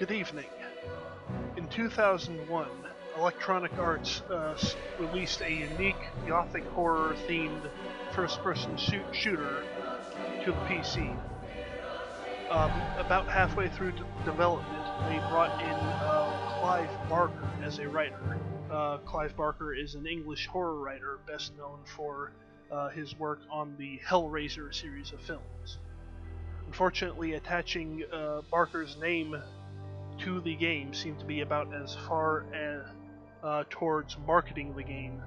Good evening. In 2001, Electronic Arts released a unique gothic horror-themed first-person shooter to the PC. About halfway through development, they brought in Clive Barker as a writer. Clive Barker is an English horror writer best known for his work on the Hellraiser series of films. Unfortunately, attaching Barker's name to the game seemed to be about as far towards marketing the game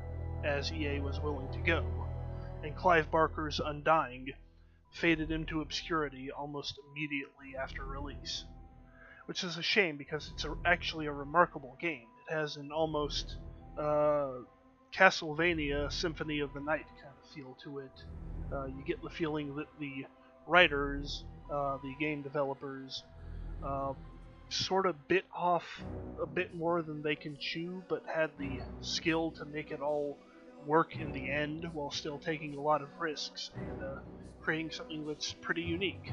as EA was willing to go, and Clive Barker's Undying faded into obscurity almost immediately after release, which is a shame because it's actually a remarkable game. It has an almost Castlevania Symphony of the Night kind of feel to it. You get the feeling that the writers, the game developers, sort of bit off a bit more than they can chew, but had the skill to make it all work in the end while still taking a lot of risks and creating something that's pretty unique.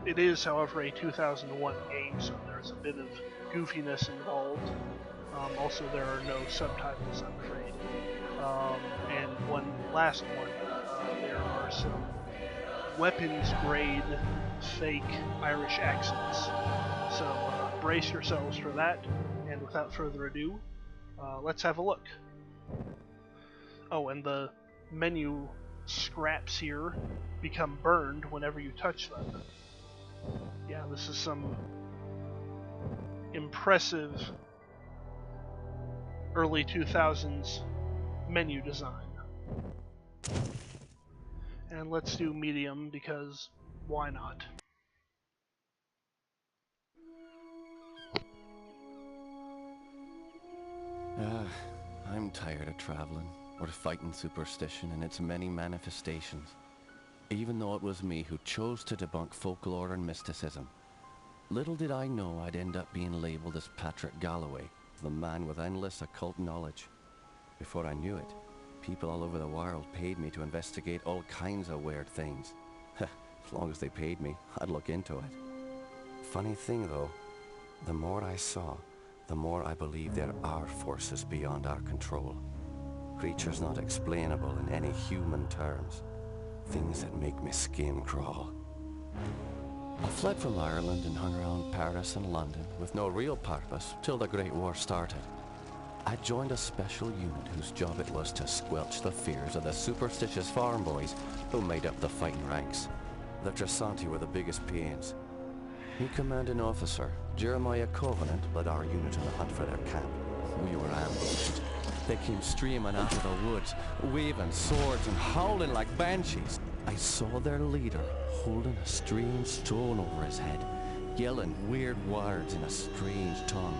It is, however, a 2001 game, so there's a bit of goofiness involved. Also, there are no subtitles, I'm afraid. And one last one, there are some weapons-grade fake Irish accents. So brace yourselves for that, and without further ado, let's have a look. Oh, and the menu scraps here become burned whenever you touch them. Yeah, this is some impressive early 2000s menu design. And let's do medium because why not? I'm tired of traveling, or fighting superstition in its many manifestations. Even though it was me who chose to debunk folklore and mysticism. Little did I know I'd end up being labelled as Patrick Galloway, the man with endless occult knowledge. Before I knew it, people all over the world paid me to investigate all kinds of weird things. As long as they paid me, I'd look into it. Funny thing though, the more I saw, the more I believed there are forces beyond our control. Creatures not explainable in any human terms. Things that make my skin crawl. I fled from Ireland and hung around Paris and London with no real purpose till the Great War started. I joined a special unit whose job it was to squelch the fears of the superstitious farm boys who made up the fighting ranks. The Trasanti were the biggest pains. New commanding officer, Jeremiah Covenant, led our unit on the hunt for their camp. We were ambushed. They came streaming out of the woods, waving swords and howling like banshees. I saw their leader holding a strange stone over his head, yelling weird words in a strange tongue.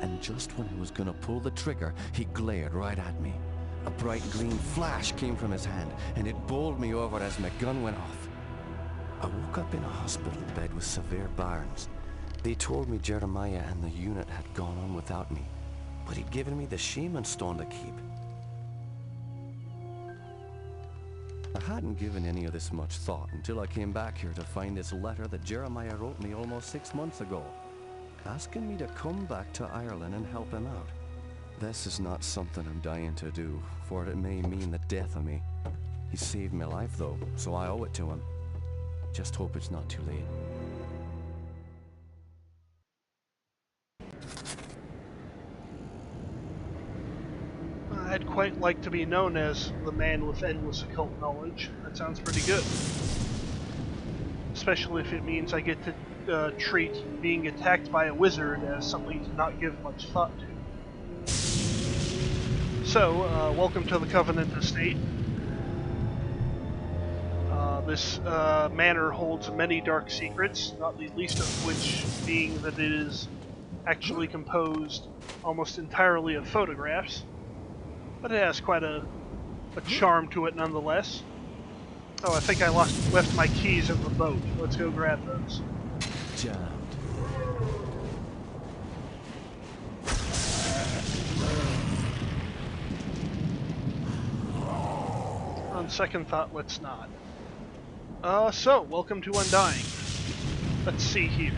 And just when I was gonna pull the trigger, he glared right at me. A bright green flash came from his hand, and it bowled me over as my gun went off. I woke up in a hospital bed with severe burns. They told me Jeremiah and the unit had gone on without me, but he'd given me the shaman stone to keep. I hadn't given any of this much thought until I came back here to find this letter that Jeremiah wrote me almost 6 months ago, asking me to come back to Ireland and help him out. This is not something I'm dying to do, for it may mean the death of me. He saved my life though, so I owe it to him. Just hope it's not too late. I'd quite like to be known as the man with endless occult knowledge. That sounds pretty good. Especially if it means I get to treat being attacked by a wizard as something to not give much thought to. So, welcome to the Covenant Estate. This manor holds many dark secrets, not the least of which being that it is actually composed almost entirely of photographs. But it has quite a charm to it nonetheless. Oh, I think I left my keys at the boat. Let's go grab those. Jammed. On second thought, let's not. So, welcome to Undying. Let's see here.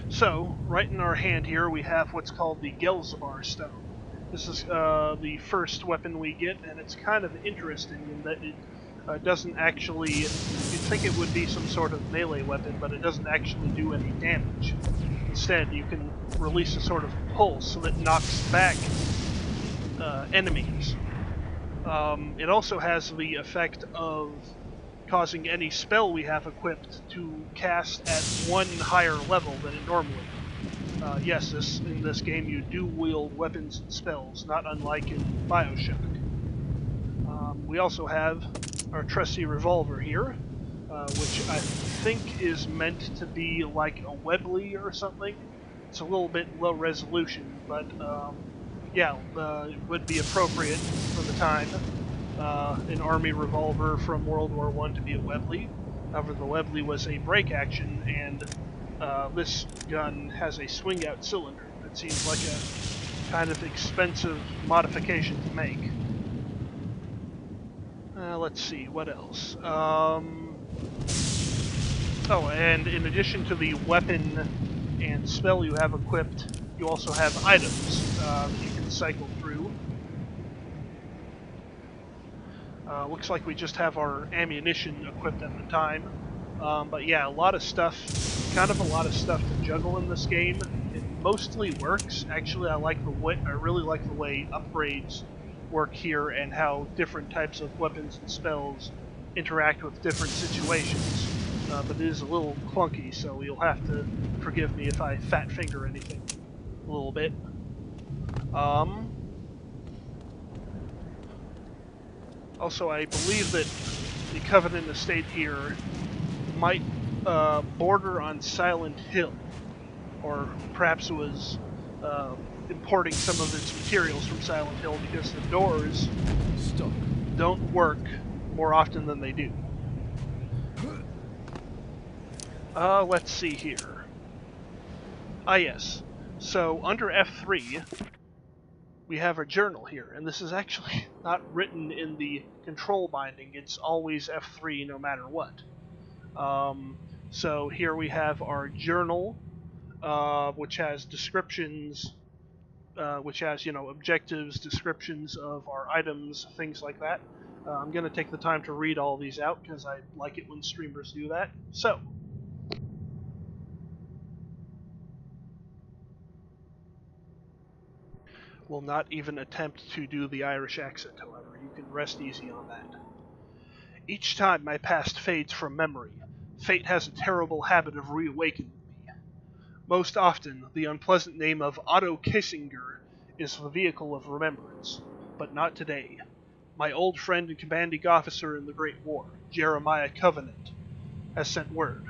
So, right in our hand here, we have what's called the Gelzbar Stone. This is the first weapon we get, and it's kind of interesting in that it doesn't actually... You'd think it would be some sort of melee weapon, but it doesn't actually do any damage. Instead, you can release a sort of pulse that knocks back enemies. It also has the effect of causing any spell we have equipped to cast at one higher level than it normally. Yes, in this game you do wield weapons and spells, not unlike in Bioshock. We also have our trusty revolver here, which I think is meant to be like a Webley or something. It's a little bit low resolution, but yeah, it would be appropriate for the time. An army revolver from World War I to be a Webley. However, the Webley was a break action, and this gun has a swing-out cylinder. It seems like a kind of expensive modification to make. Let's see, what else? Oh, and in addition to the weapon and spell you have equipped, you also have items that you can cycle through. Looks like we just have our ammunition equipped at the time. But yeah, a lot of stuff to juggle in this game. It mostly works. Actually, I really like the way upgrades work here and how different types of weapons and spells interact with different situations. But it is a little clunky, so you'll have to forgive me if I fat finger anything a little bit. Also, I believe that the Covenant estate here might border on Silent Hill, or perhaps it was importing some of its materials from Silent Hill because the doors don't work more often than they do. Let's see here. Ah, yes. So, under F3, we have a journal here, and this is actually not written in the control binding. It's always F3 no matter what. So here we have our journal, which has descriptions, which has, objectives, descriptions of our items, things like that. I'm going to take the time to read all these out because I like it when streamers do that. So, will not even attempt to do the Irish accent, however. You can rest easy on that. Each time my past fades from memory, fate has a terrible habit of reawakening me. Most often, the unpleasant name of Otto Kissinger is the vehicle of remembrance, but not today. My old friend and commanding officer in the Great War, Jeremiah Covenant, has sent word.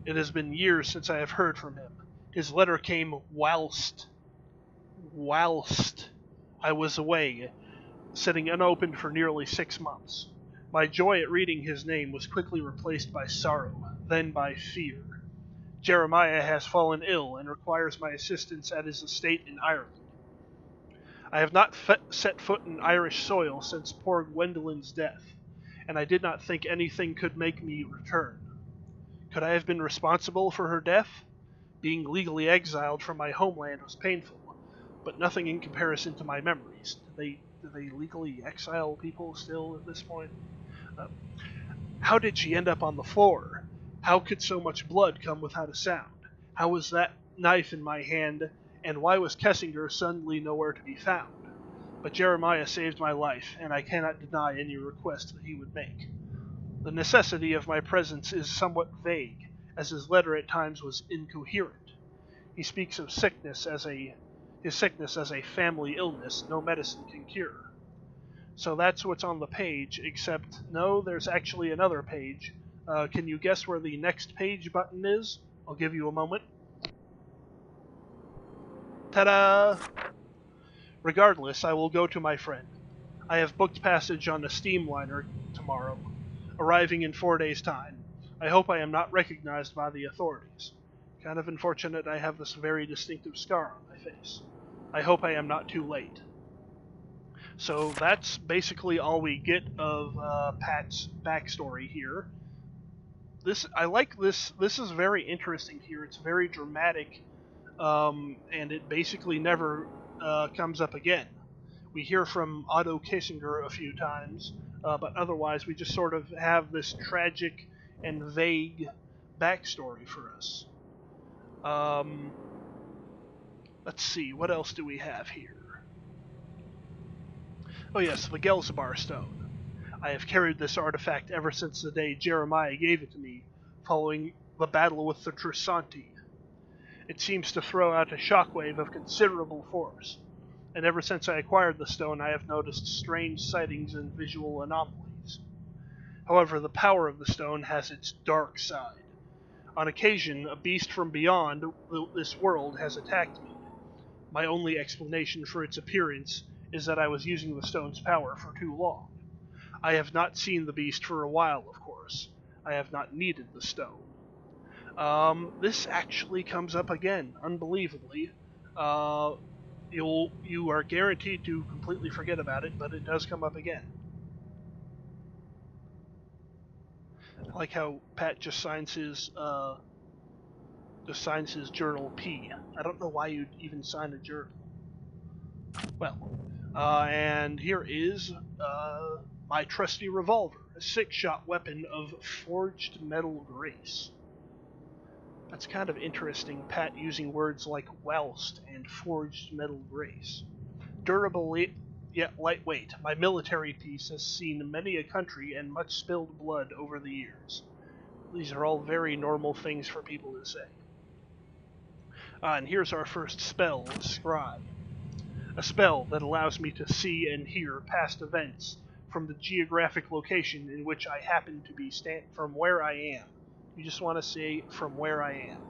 It has been years since I have heard from him. His letter came whilst I was away, sitting unopened for nearly 6 months. My joy at reading his name was quickly replaced by sorrow, then by fear. Jeremiah has fallen ill and requires my assistance at his estate in Ireland. I have not set foot in Irish soil since poor Gwendolyn's death, and I did not think anything could make me return. Could I have been responsible for her death? Being legally exiled from my homeland was painful, but nothing in comparison to my memories. Do they legally exile people still at this point? How did she end up on the floor? How could so much blood come without a sound? How was that knife in my hand, and why was Kessinger suddenly nowhere to be found? But Jeremiah saved my life, and I cannot deny any request that he would make. The necessity of my presence is somewhat vague, as his letter at times was incoherent. He speaks of his sickness as a family illness no medicine can cure. So that's what's on the page, except, no, there's actually another page. Can you guess where the next page button is? I'll give you a moment. Ta-da! Regardless, I will go to my friend. I have booked passage on a steamliner tomorrow, arriving in 4 days' time. I hope I am not recognized by the authorities. Kind of unfortunate I have this very distinctive scar on my face. I hope I am not too late. So that's basically all we get of Pat's backstory here. I like this. This is very interesting here. It's very dramatic, and it basically never comes up again. We hear from Otto Kissinger a few times, but otherwise we just sort of have this tragic and vague backstory for us. Let's see, what else do we have here? Oh yes, the Ybarra stone. I have carried this artifact ever since the day Jeremiah gave it to me, following the battle with the Trusanti. It seems to throw out a shockwave of considerable force, and ever since I acquired the stone I have noticed strange sightings and visual anomalies. However, the power of the stone has its dark side. On occasion, a beast from beyond this world has attacked me. My only explanation for its appearance is that I was using the stone's power for too long. I have not seen the beast for a while, of course. I have not needed the stone. This actually comes up again, unbelievably. You are guaranteed to completely forget about it, but it does come up again. I like how Pat just signs his journal P. I don't know why you'd even sign a journal. Well, and here is my trusty revolver, a 6-shot weapon of forged metal grace. That's kind of interesting, Pat using words like whilst and forged metal grace. Durable yet lightweight, my military piece has seen many a country and much spilled blood over the years. These are all very normal things for people to say. And here's our first spell, Scry. A spell that allows me to see and hear past events from the geographic location in which I happen to be from where I am. You just want to say from where I am.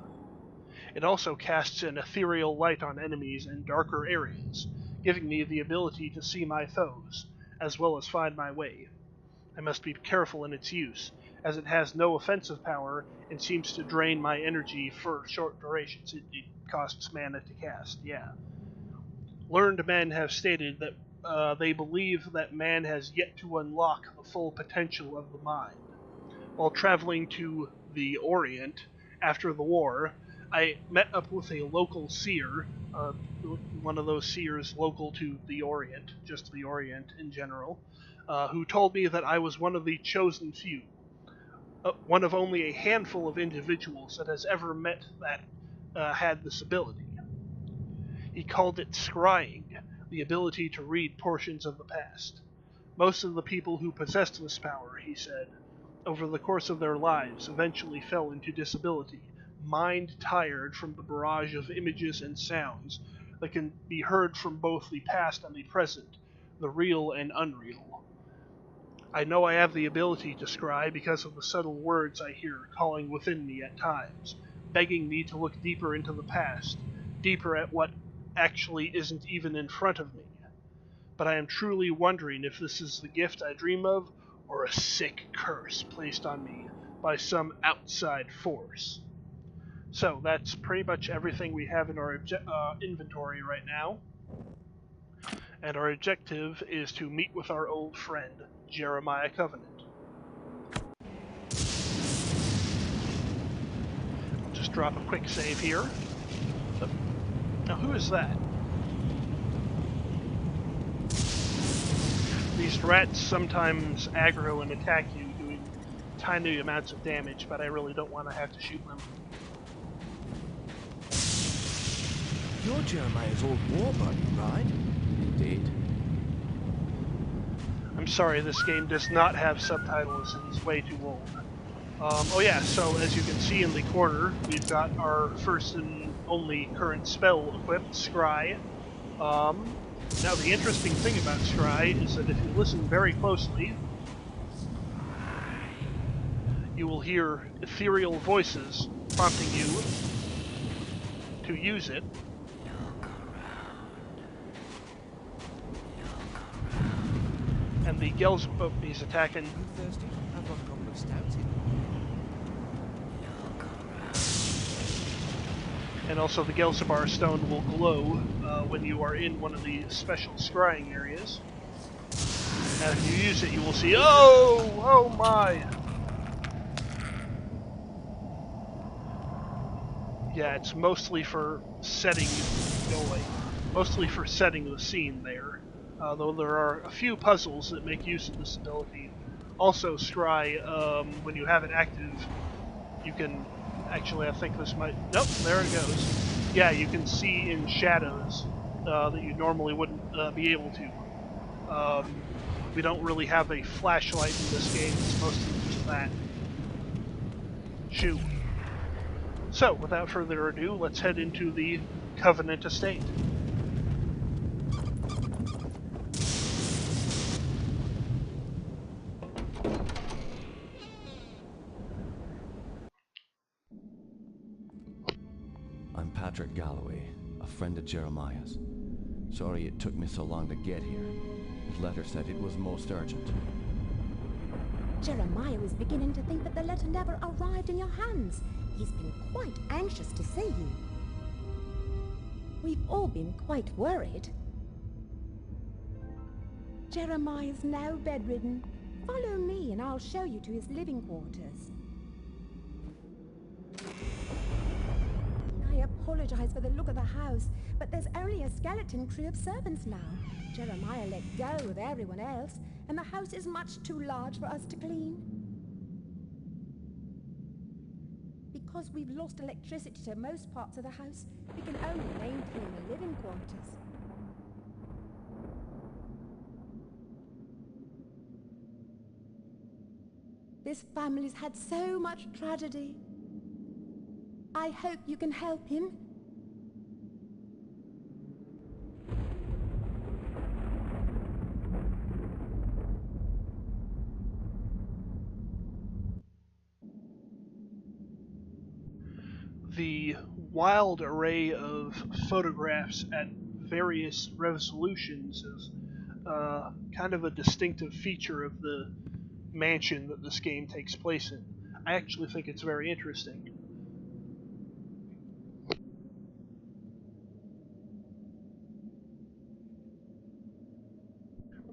It also casts an ethereal light on enemies and darker areas, giving me the ability to see my foes, as well as find my way. I must be careful in its use, as it has no offensive power and seems to drain my energy for short durations. It costs mana to cast, yeah. Learned men have stated that they believe that man has yet to unlock the full potential of the mind. While traveling to the Orient after the war, I met up with a local seer, one of those seers local to the Orient, just the Orient in general, who told me that I was one of the chosen few, one of only a handful of individuals that has ever met that had this ability. He called it scrying, the ability to read portions of the past. Most of the people who possessed this power, he said, over the course of their lives eventually fell into disability, mind-tired from the barrage of images and sounds that can be heard from both the past and the present, the real and unreal. I know I have the ability to scry because of the subtle words I hear calling within me at times, begging me to look deeper into the past, deeper at what actually isn't even in front of me. But I am truly wondering if this is the gift I dream of, or a sick curse placed on me by some outside force. So that's pretty much everything we have in our inventory right now. And our objective is to meet with our old friend, Jeremiah Covenant. I'll just drop a quick save here. Oh. Now who is that? These rats sometimes aggro and attack you, doing tiny amounts of damage, but I really don't want to have to shoot them. You're Jeremiah's old war buddy, right? Indeed. I'm sorry, this game does not have subtitles and is way too old. Oh yeah, so as you can see in the corner, we've got our first and only current spell equipped, Scry. Now the interesting thing about Scry is that if you listen very closely, you will hear ethereal voices prompting you to use it. And the Gels... Oh, he's attacking. You thirsty? I've got a couple of stouts here. And also the Ybarra stone will glow when you are in one of the special scrying areas. And if you use it, you will see... Oh! Oh my! Yeah, it's mostly for setting. Go away. Mostly for setting the scene there. Though there are a few puzzles that make use of this ability. Also, Scry, when you have it active, you can... Actually, I think this might... Nope, there it goes. Yeah, you can see in shadows that you normally wouldn't be able to. We don't really have a flashlight in this game, it's mostly just that. Shoo. So, without further ado, let's head into the Covenant Estate. I'm Patrick Galloway, a friend of Jeremiah's. Sorry it took me so long to get here. His letter said it was most urgent. Jeremiah was beginning to think that the letter never arrived in your hands. He's been quite anxious to see you. We've all been quite worried. Jeremiah's now bedridden. Follow me and I'll show you to his living quarters. I apologize for the look of the house, but there's only a skeleton crew of servants now. Jeremiah let go of everyone else, and the house is much too large for us to clean. Because we've lost electricity to most parts of the house, we can only maintain the living quarters. This family's had so much tragedy. I hope you can help him. The wild array of photographs at various resolutions is kind of a distinctive feature of the mansion that this game takes place in. I actually think it's very interesting.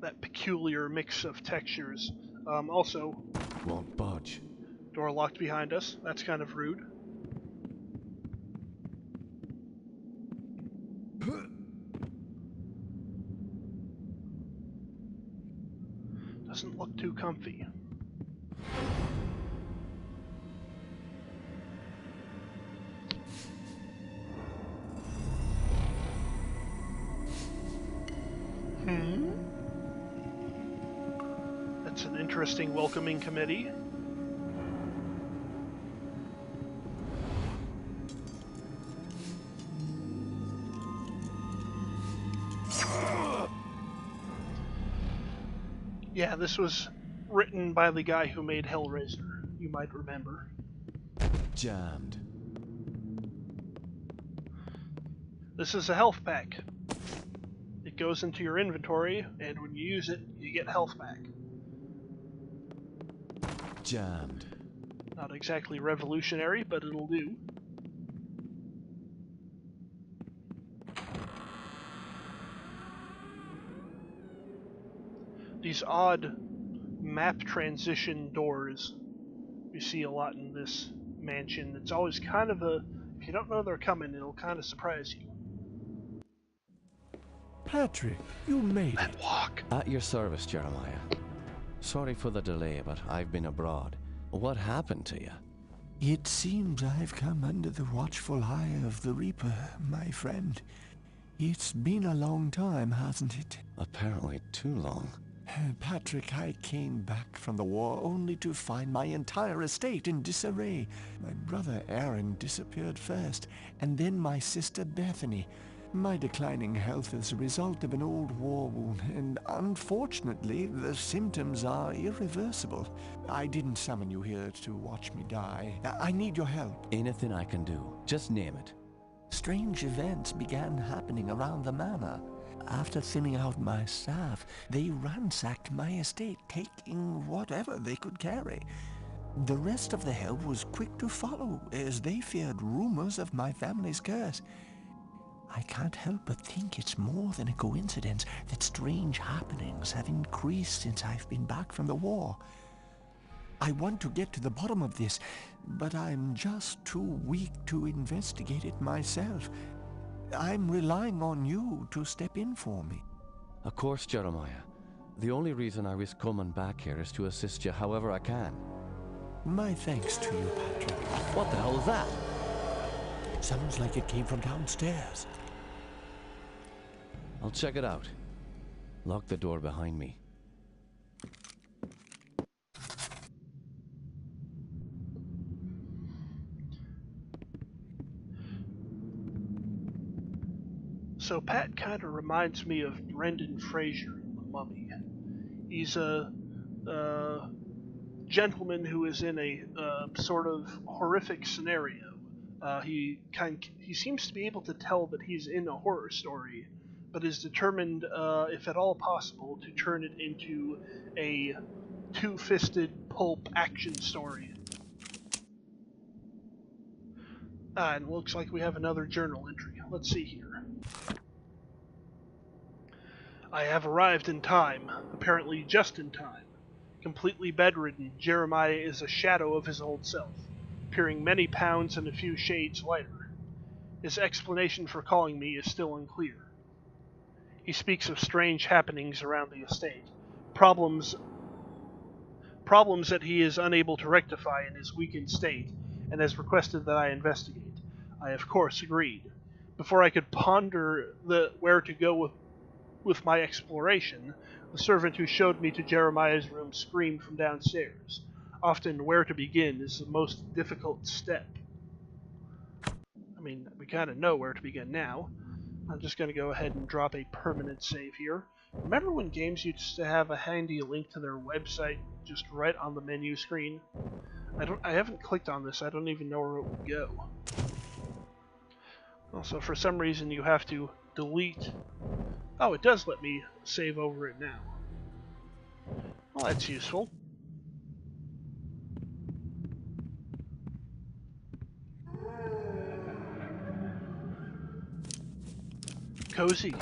That peculiar mix of textures. Also, Won't budge. door locked behind us. That's kind of rude. Doesn't look too comfy. That's an interesting welcoming committee. Yeah, this was written by the guy who made Hellraiser, you might remember. Jammed. This is a health pack. It goes into your inventory, and when you use it, you get health back. Jammed. Not exactly revolutionary, but it'll do. These odd map transition doors we see a lot in this mansion. It's always kind of a... If you don't know they're coming, it'll kind of surprise you. Patrick, you made That it. walk! At your service, Jeremiah. Sorry for the delay, but I've been abroad. What happened to you? It seems I've come under the watchful eye of the Reaper, my friend. It's been a long time, hasn't it? Apparently too long. Patrick, I came back from the war only to find my entire estate in disarray. My brother Aaron disappeared first, and then my sister Bethany. My declining health is a result of an old war wound, and unfortunately, the symptoms are irreversible. I didn't summon you here to watch me die. I need your help. Anything I can do. Just name it. Strange events began happening around the manor. After thinning out my staff, they ransacked my estate, taking whatever they could carry. The rest of the help was quick to follow, as they feared rumors of my family's curse. I can't help but think it's more than a coincidence that strange happenings have increased since I've been back from the war. I want to get to the bottom of this, but I'm just too weak to investigate it myself. I'm relying on you to step in for me. Of course, Jeremiah. The only reason I risk coming back here is to assist you however I can. My thanks to you, Patrick. What the hell is that? Sounds like it came from downstairs. I'll check it out. Lock the door behind me. So Pat kind of reminds me of Brendan Fraser in The Mummy. He's a gentleman who is in a sort of horrific scenario. He seems to be able to tell that he's in a horror story, but is determined, if at all possible, to turn it into a two-fisted pulp action story. And it looks like we have another journal entry. Let's see here. I have arrived in time, apparently just in time. Completely bedridden, Jeremiah is a shadow of his old self, appearing many pounds and a few shades lighter. His explanation for calling me is still unclear. He speaks of strange happenings around the estate, problems that he is unable to rectify in his weakened state, and has requested that I investigate. I of course agreed. Before I could ponder where to go with my exploration, the servant who showed me to Jeremiah's room screamed from downstairs. Often where to begin is the most difficult step. I mean, we kind of know where to begin now. I'm just going to go ahead and drop a permanent save here. Remember when games used to have a handy link to their website just right on the menu screen? I haven't clicked on this. I don't even know where it would go. Also, for some reason you have to delete. Oh, it does let me save over it now. Well, that's useful. Cozy.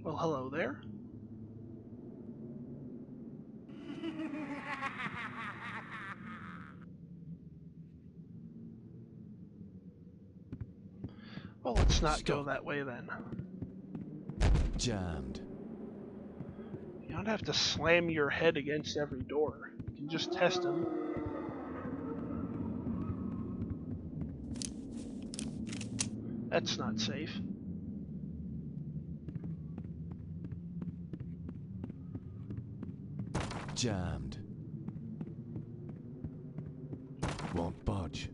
Well, hello there. Well, let's not go that way then. Jammed. You don't have to slam your head against every door. You can just test them. That's not safe. Jammed. Won't budge.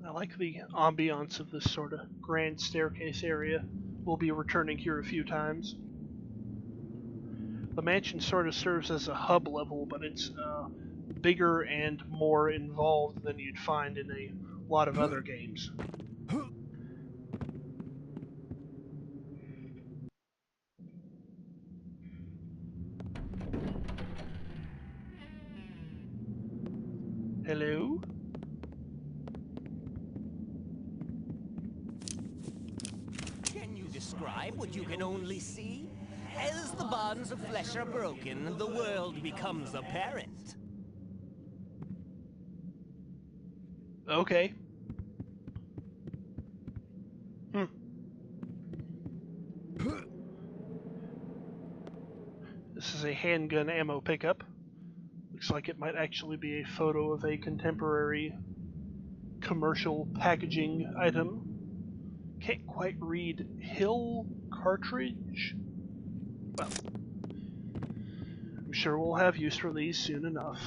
I like the ambiance of this sort of grand staircase area. We'll be returning here a few times. The mansion sort of serves as a hub level, but it's bigger and more involved than you'd find in a lot of other games. Hello? Can you describe what you can only see? As the bonds of flesh are broken, the world becomes apparent. Okay. This is a handgun ammo pickup. Looks like it might actually be a photo of a contemporary commercial packaging item. Can't quite read Hill cartridge. Well, I'm sure we'll have use for these soon enough.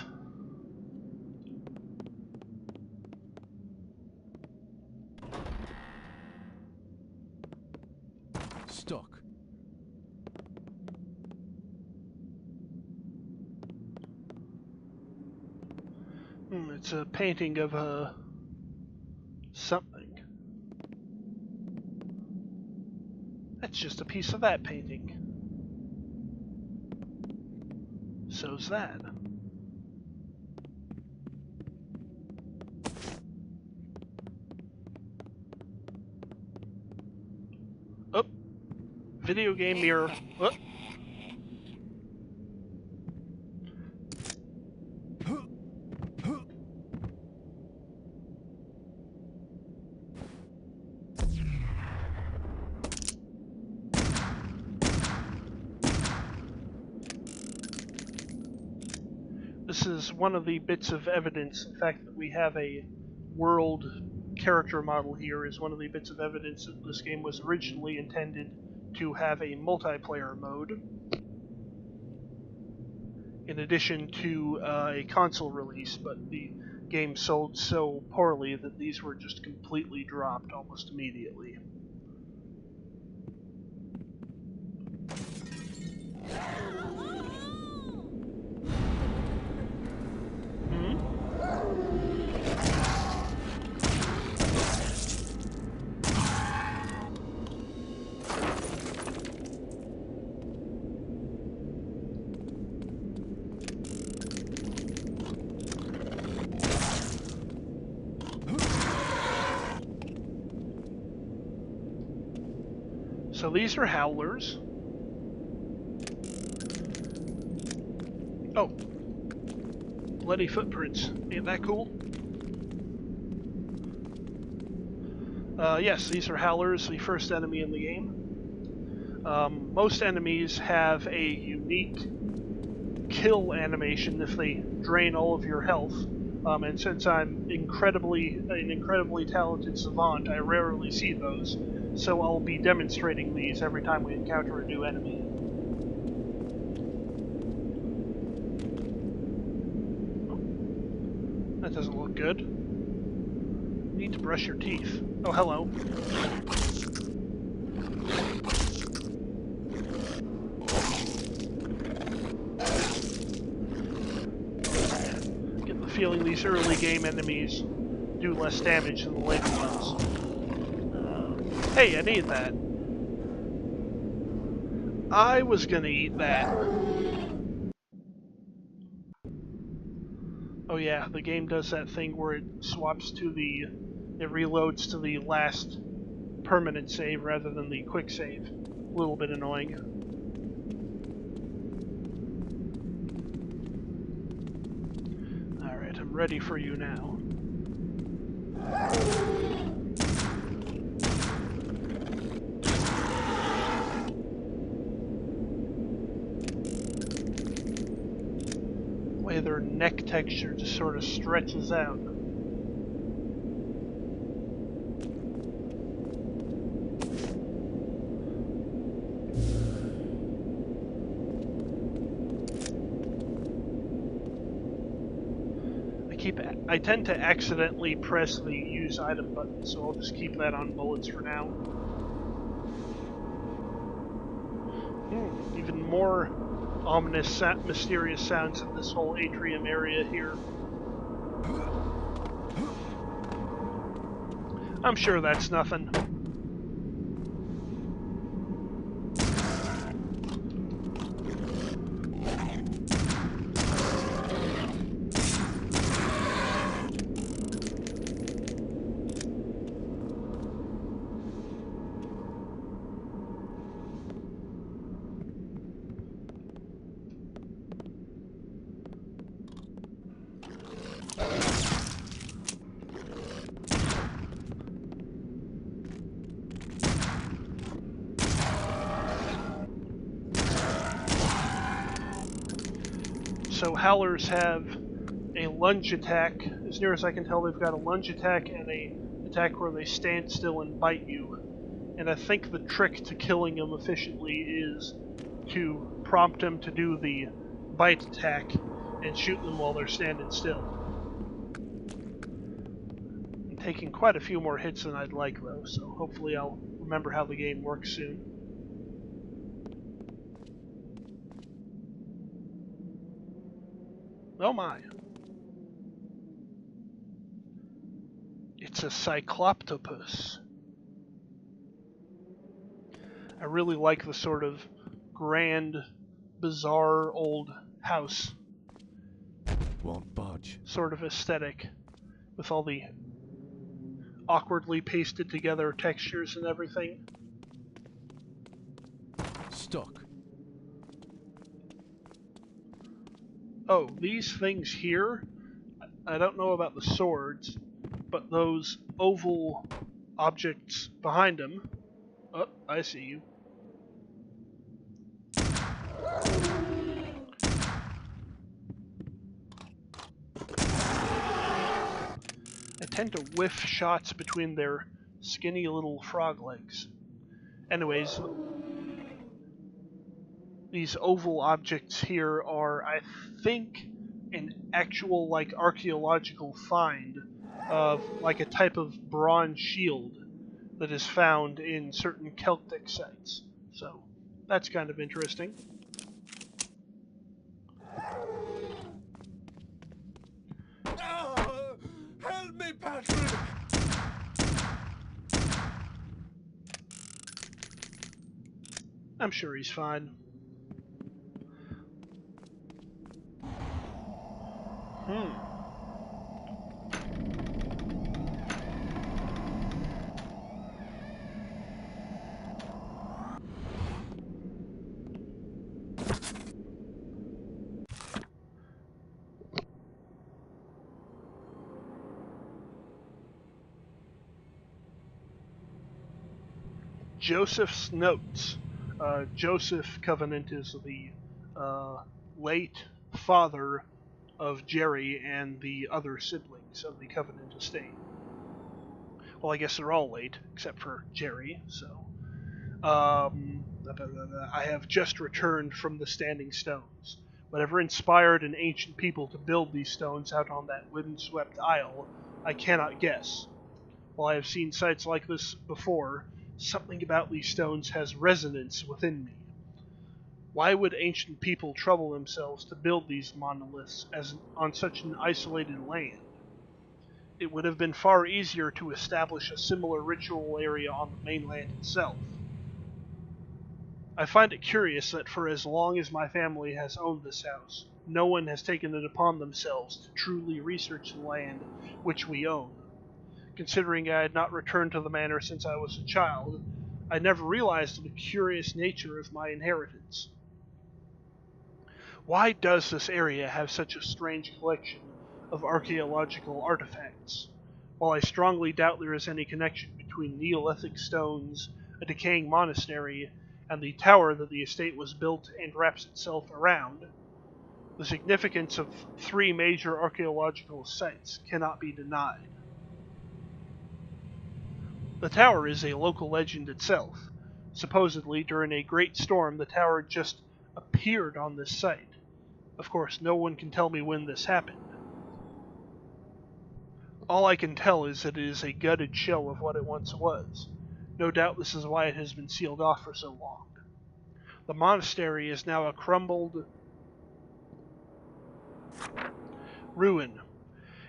Stuck. It's a painting of a something. That's just a piece of that painting. so's that. Oh, video game mirror. Oh. This is one of the bits of evidence. In fact, that we have a world character model here is one of the bits of evidence that this game was originally intended to have a multiplayer mode, in addition to a console release, but the game sold so poorly that these were just completely dropped almost immediately. So these are howlers. Oh. Bloody footprints. Ain't that cool? Yes, these are howlers, the first enemy in the game. Most enemies have a unique kill animation if they drain all of your health. And since I'm an incredibly talented savant, I rarely see those. So I'll be demonstrating these every time we encounter a new enemy. Oh, that doesn't look good. You need to brush your teeth. Oh, hello. Get the feeling these early game enemies do less damage than the later ones. Hey, I need that. I was gonna eat that. Oh yeah, the game does that thing where it swaps to it reloads to the last permanent save rather than the quick save. A little bit annoying. Alright, I'm ready for you now. The way their neck texture just sort of stretches out. I tend to accidentally press the use item button, so I'll just keep that on bullets for now. Even more ominous, mysterious sounds in this whole atrium area here. I'm sure that's nothing. So howlers have a lunge attack. As near as I can tell, they've got a lunge attack and a attack where they stand still and bite you. And I think the trick to killing them efficiently is to prompt them to do the bite attack and shoot them while they're standing still. I'm taking quite a few more hits than I'd like though, so hopefully I'll remember how the game works soon. Oh my. It's a cycloptopus. I really like the sort of grand, bizarre, old house Won't budge. sort of aesthetic with all the awkwardly pasted together textures and everything. Stuck. Oh, these things here, I don't know about the swords, but those oval objects behind them. Oh, I see you. I tend to whiff shots between their skinny little frog legs. Anyways, these oval objects here are, I think, an actual, like, archaeological find of, like, a type of bronze shield that is found in certain Celtic sites. So, that's kind of interesting. Help me, Patrick! I'm sure he's fine. Joseph's notes. Joseph Covenant is the late father of Jerry and the other siblings of the Covenant estate. Well, I guess they're all late, except for Jerry, so. I have just returned from the Standing Stones. Whatever inspired an ancient people to build these stones out on that wind-swept isle, I cannot guess. While I have seen sights like this before, something about these stones has resonance within me. Why would ancient people trouble themselves to build these monoliths on such an isolated land? It would have been far easier to establish a similar ritual area on the mainland itself. I find it curious that for as long as my family has owned this house, no one has taken it upon themselves to truly research the land which we own. Considering I had not returned to the manor since I was a child, I never realized the curious nature of my inheritance. Why does this area have such a strange collection of archaeological artifacts? While I strongly doubt there is any connection between Neolithic stones, a decaying monastery, and the tower that the estate was built and wraps itself around, the significance of 3 major archaeological sites cannot be denied. The tower is a local legend itself. Supposedly, during a great storm, the tower just appeared on this site. Of course, no one can tell me when this happened. All I can tell is that it is a gutted shell of what it once was. No doubt this is why it has been sealed off for so long. The monastery is now a crumbled ruin.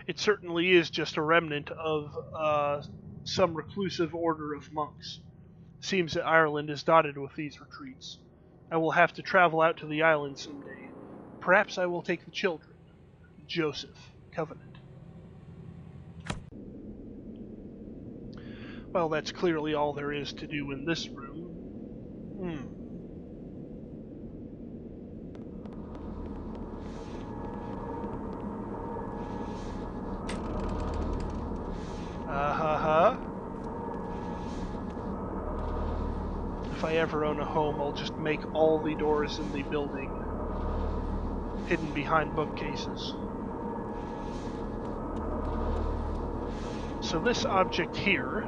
It certainly is just a remnant of some reclusive order of monks. Seems that Ireland is dotted with these retreats. I will have to travel out to the island someday. Perhaps I will take the children. Joseph, Covenant. Well, that's clearly all there is to do in this room. If I ever own a home, I'll just make all the doors in the building hidden behind bookcases. So this object here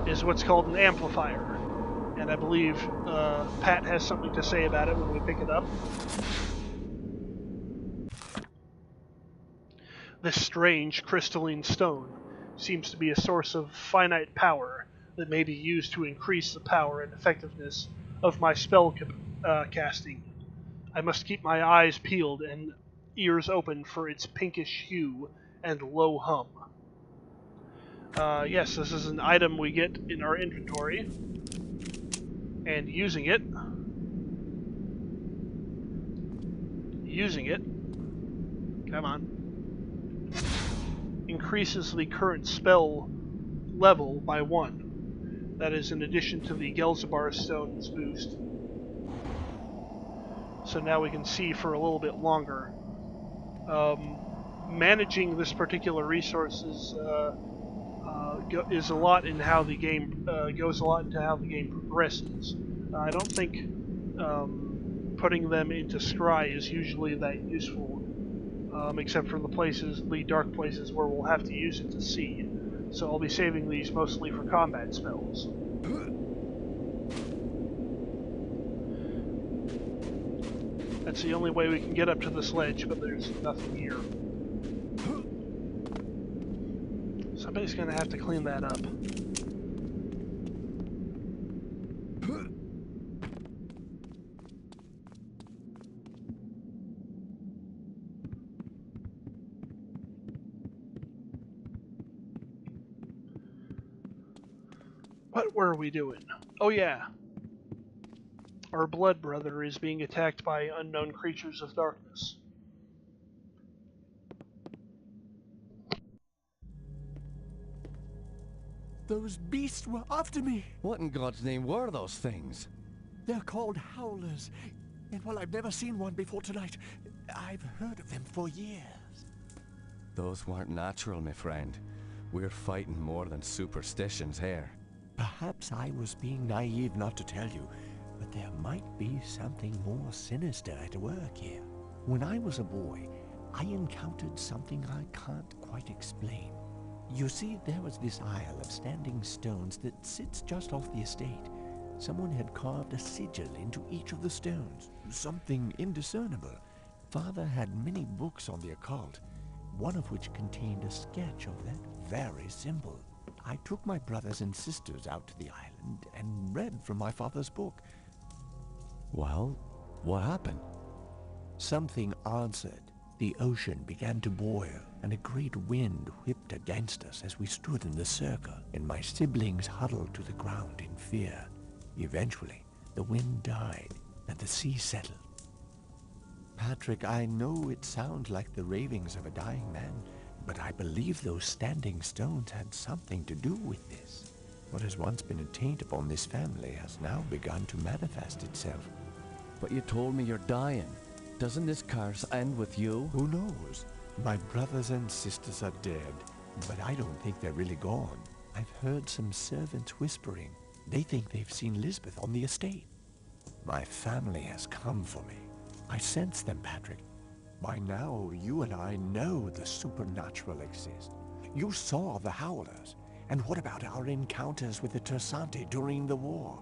is what's called an amplifier, and I believe Pat has something to say about it when we pick it up. This strange crystalline stone seems to be a source of finite power that may be used to increase the power and effectiveness of my spell casting. I must keep my eyes peeled and ears open for its pinkish hue and low hum. Yes, this is an item we get in our inventory, and using it Using it, come on, increases the current spell level by 1. That is in addition to the Ybarra stone's boost. So now we can see for a little bit longer. Managing this particular resource is a lot in how the game goes a lot into how the game progresses. I don't think putting them into scry is usually that useful, except for the dark places where we'll have to use it to see. So I'll be saving these mostly for combat spells. That's the only way we can get up to this ledge, but there's nothing here. Somebody's gonna have to clean that up. What were we doing? Oh yeah. Our blood brother is being attacked by unknown creatures of darkness. Those beasts were after me. What in God's name were those things? They're called howlers. And while I've never seen one before tonight, I've heard of them for years. Those weren't natural, my friend. We're fighting more than superstitions here. Perhaps I was being naive not to tell you, but there might be something more sinister at work here. When I was a boy, I encountered something I can't quite explain. You see, there was this isle of standing stones that sits just off the estate. Someone had carved a sigil into each of the stones, something indiscernible. Father had many books on the occult, one of which contained a sketch of that very symbol. I took my brothers and sisters out to the island and read from my father's book. Well, what happened? Something answered. The ocean began to boil, and a great wind whipped against us as we stood in the circle, and my siblings huddled to the ground in fear. Eventually, the wind died, and the sea settled. Patrick, I know it sounds like the ravings of a dying man, but I believe those standing stones had something to do with this. What has once been a taint upon this family has now begun to manifest itself. But you told me you're dying. Doesn't this curse end with you? Who knows? My brothers and sisters are dead, but I don't think they're really gone. I've heard some servants whispering. They think they've seen Lisbeth on the estate. My family has come for me. I sense them, Patrick. By now, you and I know the supernatural exists. You saw the Howlers. And what about our encounters with the Tersante during the war?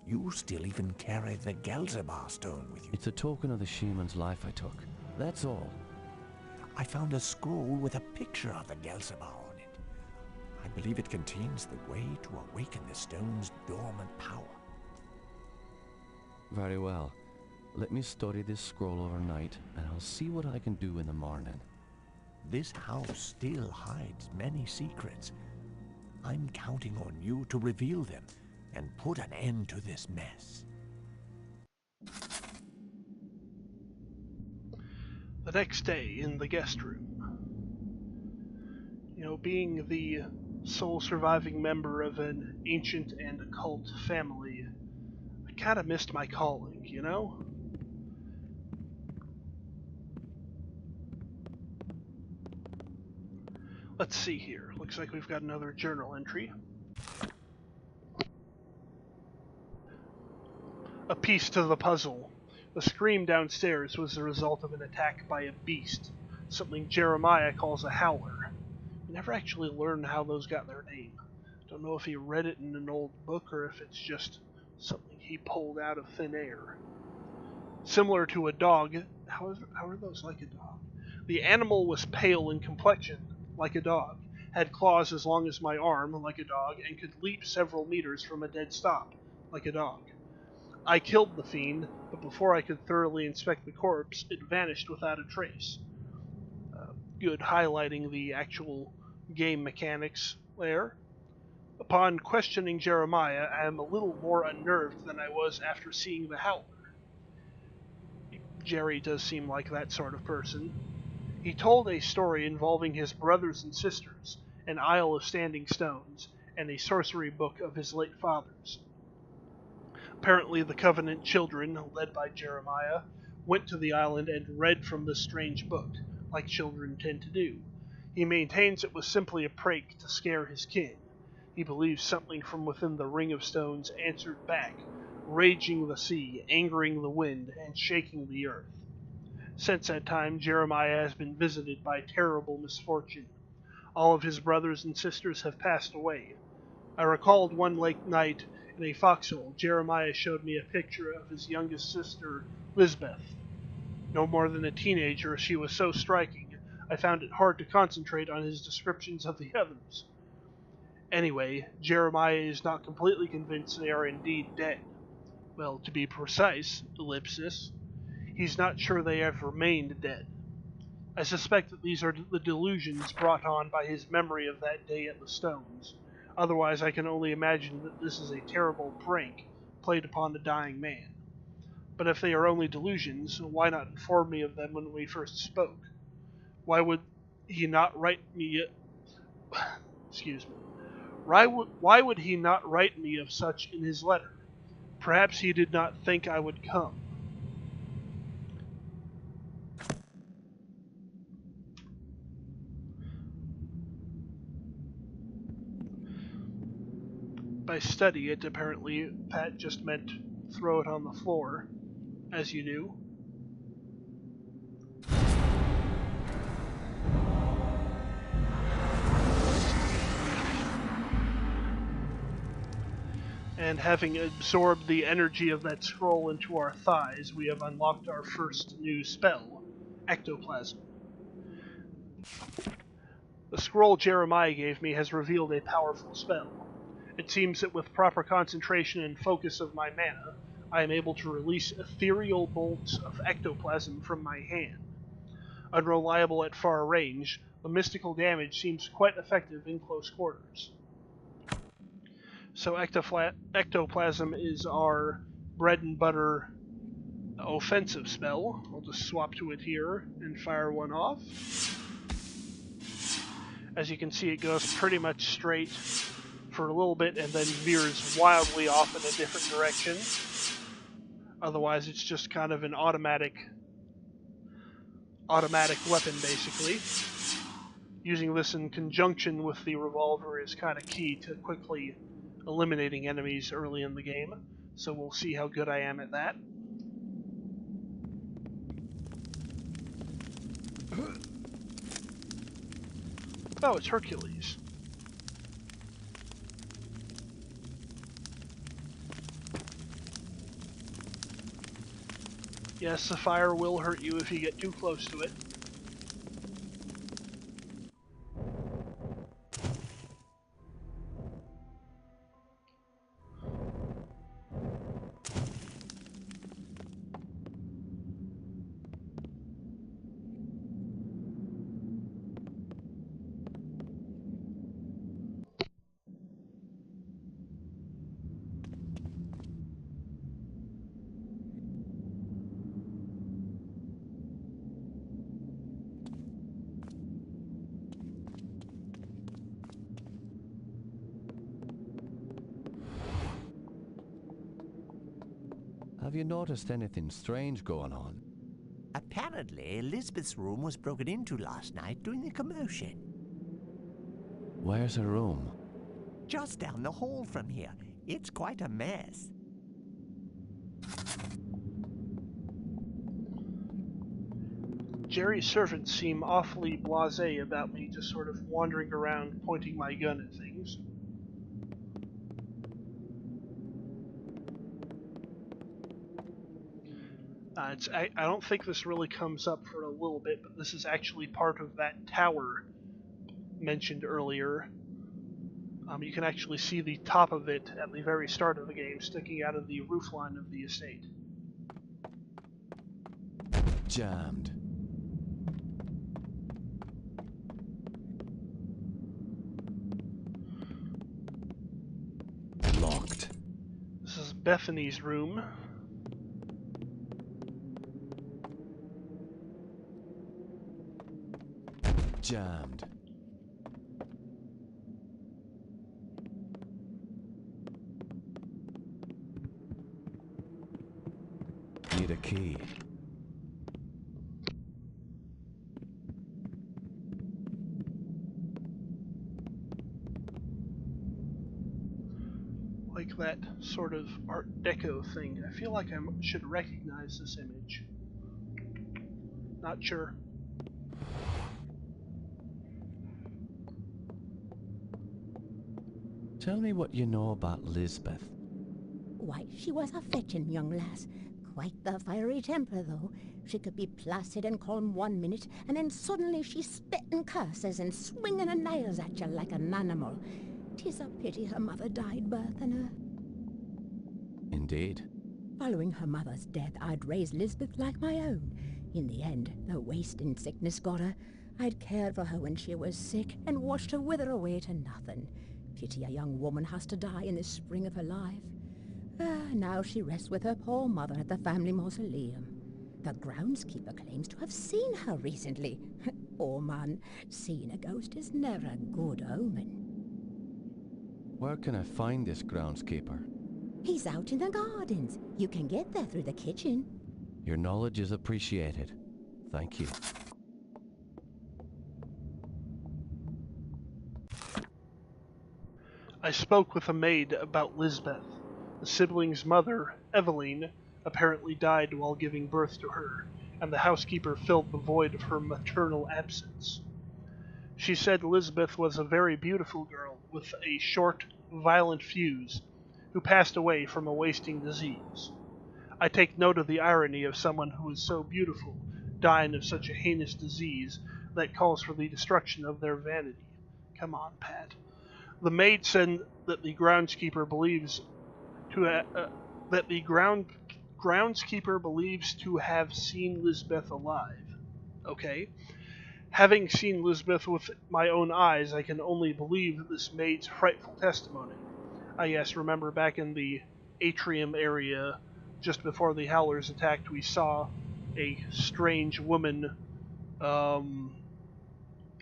You still even carry the Gelzebah stone with you. It's a token of the shaman's life I took. That's all. I found a scroll with a picture of the Gelzebah on it. I believe it contains the way to awaken the stone's dormant power. Very well. Let me study this scroll overnight, and I'll see what I can do in the morning. This house still hides many secrets. I'm counting on you to reveal them and put an end to this mess. The next day in the guest room. You know, being the sole surviving member of an ancient and occult family, I kind of missed my calling, you know? Let's see here. Looks like we've got another journal entry. A piece to the puzzle. The scream downstairs was the result of an attack by a beast, something Jeremiah calls a howler. We never actually learned how those got their name. Don't know if he read it in an old book or if it's just something he pulled out of thin air. Similar to a dog, how are those like a dog? The animal was pale in complexion, like a dog, had claws as long as my arm, like a dog, and could leap several meters from a dead stop, like a dog. I killed the fiend, but before I could thoroughly inspect the corpse, it vanished without a trace. Good highlighting the actual game mechanics there. Upon questioning Jeremiah, I am a little more unnerved than I was after seeing the howler. Jerry does seem like that sort of person. He told a story involving his brothers and sisters, an Isle of Standing Stones, and a sorcery book of his late father's. Apparently the Covenant children, led by Jeremiah, went to the island and read from this strange book, like children tend to do. He maintains it was simply a prank to scare his kin. He believes something from within the ring of stones answered back, raging the sea, angering the wind, and shaking the earth. Since that time, Jeremiah has been visited by terrible misfortune. All of his brothers and sisters have passed away. I recalled one late night in a foxhole, Jeremiah showed me a picture of his youngest sister, Lisbeth. No more than a teenager, she was so striking, I found it hard to concentrate on his descriptions of the others. Anyway, Jeremiah is not completely convinced they are indeed dead. Well, to be precise, ellipsis, he's not sure they have remained dead. I suspect that these are the delusions brought on by his memory of that day at the stones. Otherwise, I can only imagine that this is a terrible prank played upon a dying man. But if they are only delusions, why not inform me of them when we first spoke? Why would he not write me... Excuse me. Why would he not write me of such in his letter? Perhaps he did not think I would come. By study it, apparently, Pat just meant throw it on the floor, as you do. And having absorbed the energy of that scroll into our thighs, we have unlocked our first new spell, Ectoplasm. The scroll Jeremiah gave me has revealed a powerful spell. It seems that with proper concentration and focus of my mana, I am able to release ethereal bolts of ectoplasm from my hand. Unreliable at far range, the mystical damage seems quite effective in close quarters. So ectoplasm is our bread and butter offensive spell. I'll just swap to it here and fire one off. As you can see, it goes pretty much straight for a little bit and then veers wildly off in a different direction. Otherwise, it's just kind of an automatic weapon, basically. Using this in conjunction with the revolver is kind of key to quickly eliminating enemies early in the game, so we'll see how good I am at that. Oh, it's Hercules. Yes, the fire will hurt you if you get too close to it. Have you noticed anything strange going on? Apparently, Elizabeth's room was broken into last night during the commotion. Where's her room? Just down the hall from here. It's quite a mess. Jerry's servants seem awfully blasé about me just sort of wandering around pointing my gun at things. I don't think this really comes up for a little bit, but this is actually part of that tower mentioned earlier. You can actually see the top of it at the very start of the game sticking out of the roofline of the estate. Jammed. Locked. This is Bethany's room. jammed. Need a key. Like that sort of Art Deco thing. I feel like I should recognize this image. Not sure. Tell me what you know about Lisbeth. Why, she was a fetching young lass. Quite the fiery temper, though. She could be placid and calm one minute, and then suddenly she's spitting curses and swinging her nails at you like an animal. 'Tis a pity her mother died birthing her. Indeed. Following her mother's death, I'd raised Lisbeth like my own. In the end, the wasting sickness got her. I'd cared for her when she was sick and watched her wither away to nothing. Pity a young woman has to die in the spring of her life. Now she rests with her poor mother at the family mausoleum. The groundskeeper claims to have seen her recently. Oh man, seeing a ghost is never a good omen. Where can I find this groundskeeper? He's out in the gardens. You can get there through the kitchen. Your knowledge is appreciated. Thank you. I spoke with a maid about Lisbeth. The sibling's mother, Eveline, apparently died while giving birth to her, and the housekeeper filled the void of her maternal absence. She said Lisbeth was a very beautiful girl with a short, violent fuse, who passed away from a wasting disease. I take note of the irony of someone who is so beautiful dying of such a heinous disease that calls for the destruction of their vanity. Come on, Pat. The maid said that the groundskeeper believes groundskeeper believes to have seen Lisbeth alive. Okay. Having seen Lisbeth with my own eyes, I can only believe this maid's frightful testimony. Yes, remember back in the atrium area, just before the Howlers attacked, we saw a strange woman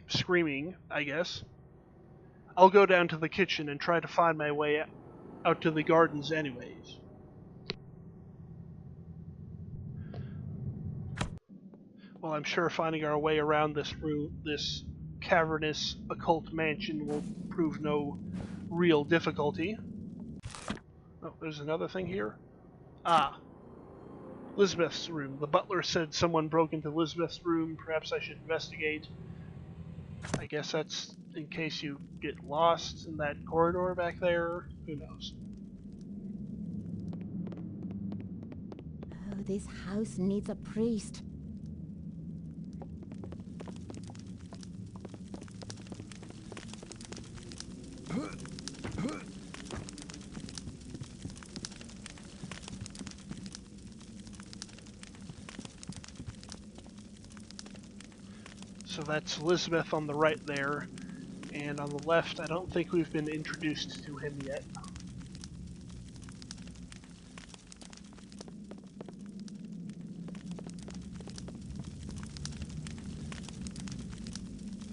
screaming, I guess. I'll go down to the kitchen and try to find my way out to the gardens anyways. Well, I'm sure finding our way around this cavernous occult mansion will prove no real difficulty. Oh, there's another thing here. Ah. Lisbeth's room. The butler said someone broke into Lisbeth's room. Perhaps I should investigate. I guess that's in case you get lost in that corridor back there. Who knows? Oh, this house needs a priest. So that's Lisbeth on the right there, and on the left, I don't think we've been introduced to him yet.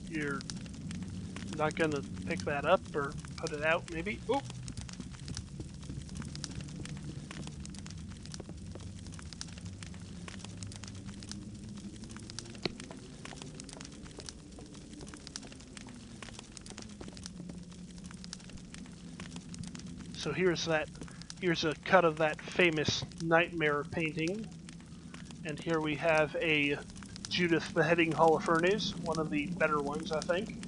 You're not gonna pick that up or put it out, maybe? Oh! So here's a cut of that famous Nightmare painting, and here we have a Judith beheading Holofernes, one of the better ones, I think.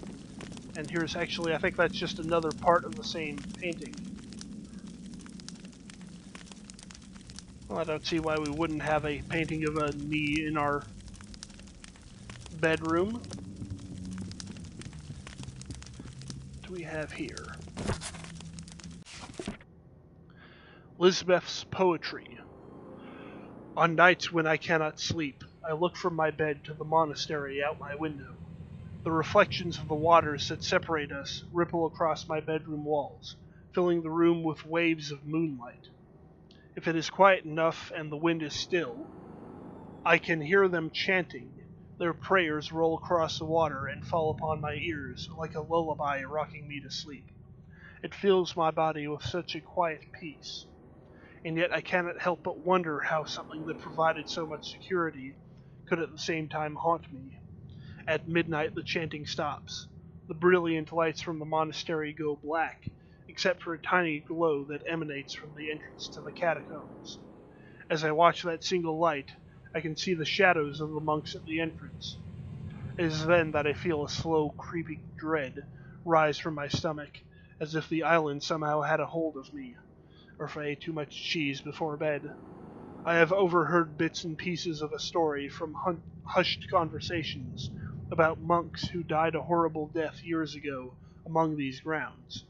And here's actually, I think that's just another part of the same painting. Well, I don't see why we wouldn't have a painting of a knee in our bedroom. What do we have here? Lisbeth's poetry. On nights when I cannot sleep, I look from my bed to the monastery out my window. The reflections of the waters that separate us ripple across my bedroom walls, filling the room with waves of moonlight. If it is quiet enough and the wind is still, I can hear them chanting, Their prayers roll across the water and fall upon my ears like a lullaby rocking me to sleep. It fills my body with such a quiet peace, and yet I cannot help but wonder how something that provided so much security could at the same time haunt me. At midnight the chanting stops. The brilliant lights from the monastery go black, except for a tiny glow that emanates from the entrance to the catacombs. As I watch that single light, I can see the shadows of the monks at the entrance. It is then that I feel a slow, creeping dread rise from my stomach, as if the island somehow had a hold of me, or if I ate too much cheese before bed. I have overheard bits and pieces of a story from hushed conversations about monks who died a horrible death years ago among these grounds.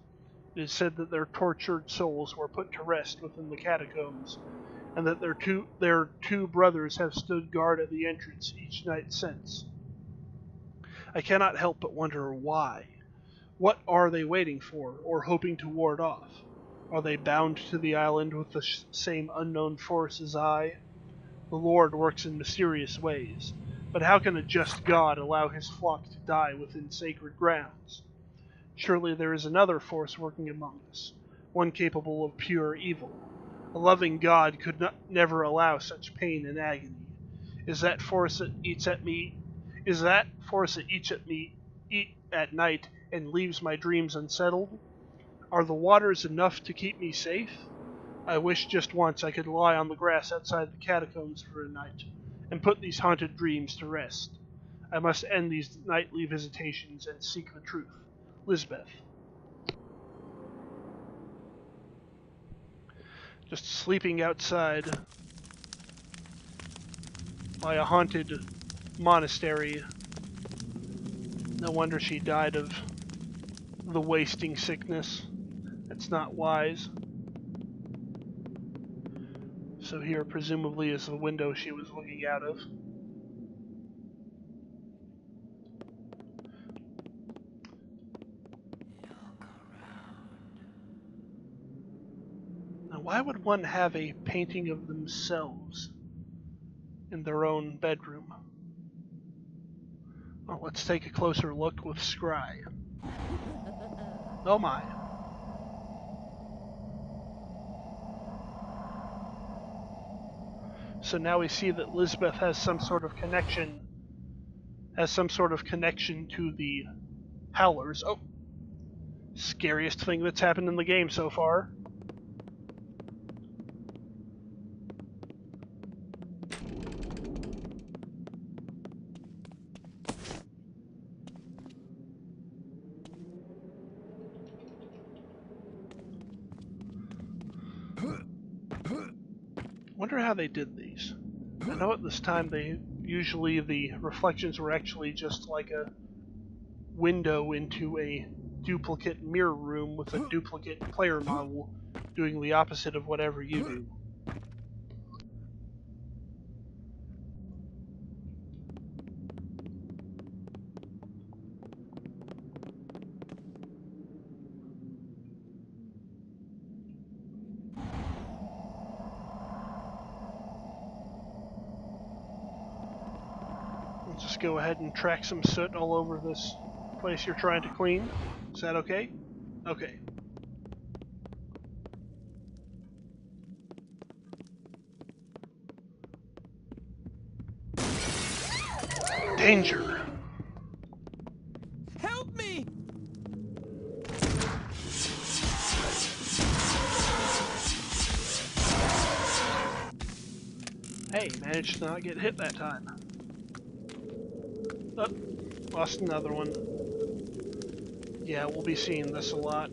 It is said that their tortured souls were put to rest within the catacombs, and that their two brothers have stood guard at the entrance each night since. I cannot help but wonder why. What are they waiting for, or hoping to ward off? Are they bound to the island with the same unknown force as I? The Lord works in mysterious ways, but how can a just God allow his flock to die within sacred grounds? Surely there is another force working among us, one capable of pure evil. A loving God could never allow such pain and agony. Is that force that eats at me? Is that force that eats at night and leaves my dreams unsettled? Are the waters enough to keep me safe? I wish just once I could lie on the grass outside the catacombs for a night, and put these haunted dreams to rest. I must end these nightly visitations and seek the truth. Lisbeth. Just sleeping outside by a haunted monastery. No wonder she died of the wasting sickness. That's not wise. So here presumably is the window she was looking out of. Now why would one have a painting of themselves in their own bedroom? Well, let's take a closer look with Scry. Oh my. So now we see that Lisbeth has some sort of connection to the Howlers. Oh, scariest thing that's happened in the game so far. Wonder how they did these. I know at this time usually the reflections were actually just like a window into a duplicate mirror room with a duplicate player model doing the opposite of whatever you do. Let's just go ahead and track some soot all over this place you're trying to clean. Is that okay? Okay. Danger! Help me! Hey, managed to not get hit that time. Oh, lost another one. Yeah, we'll be seeing this a lot.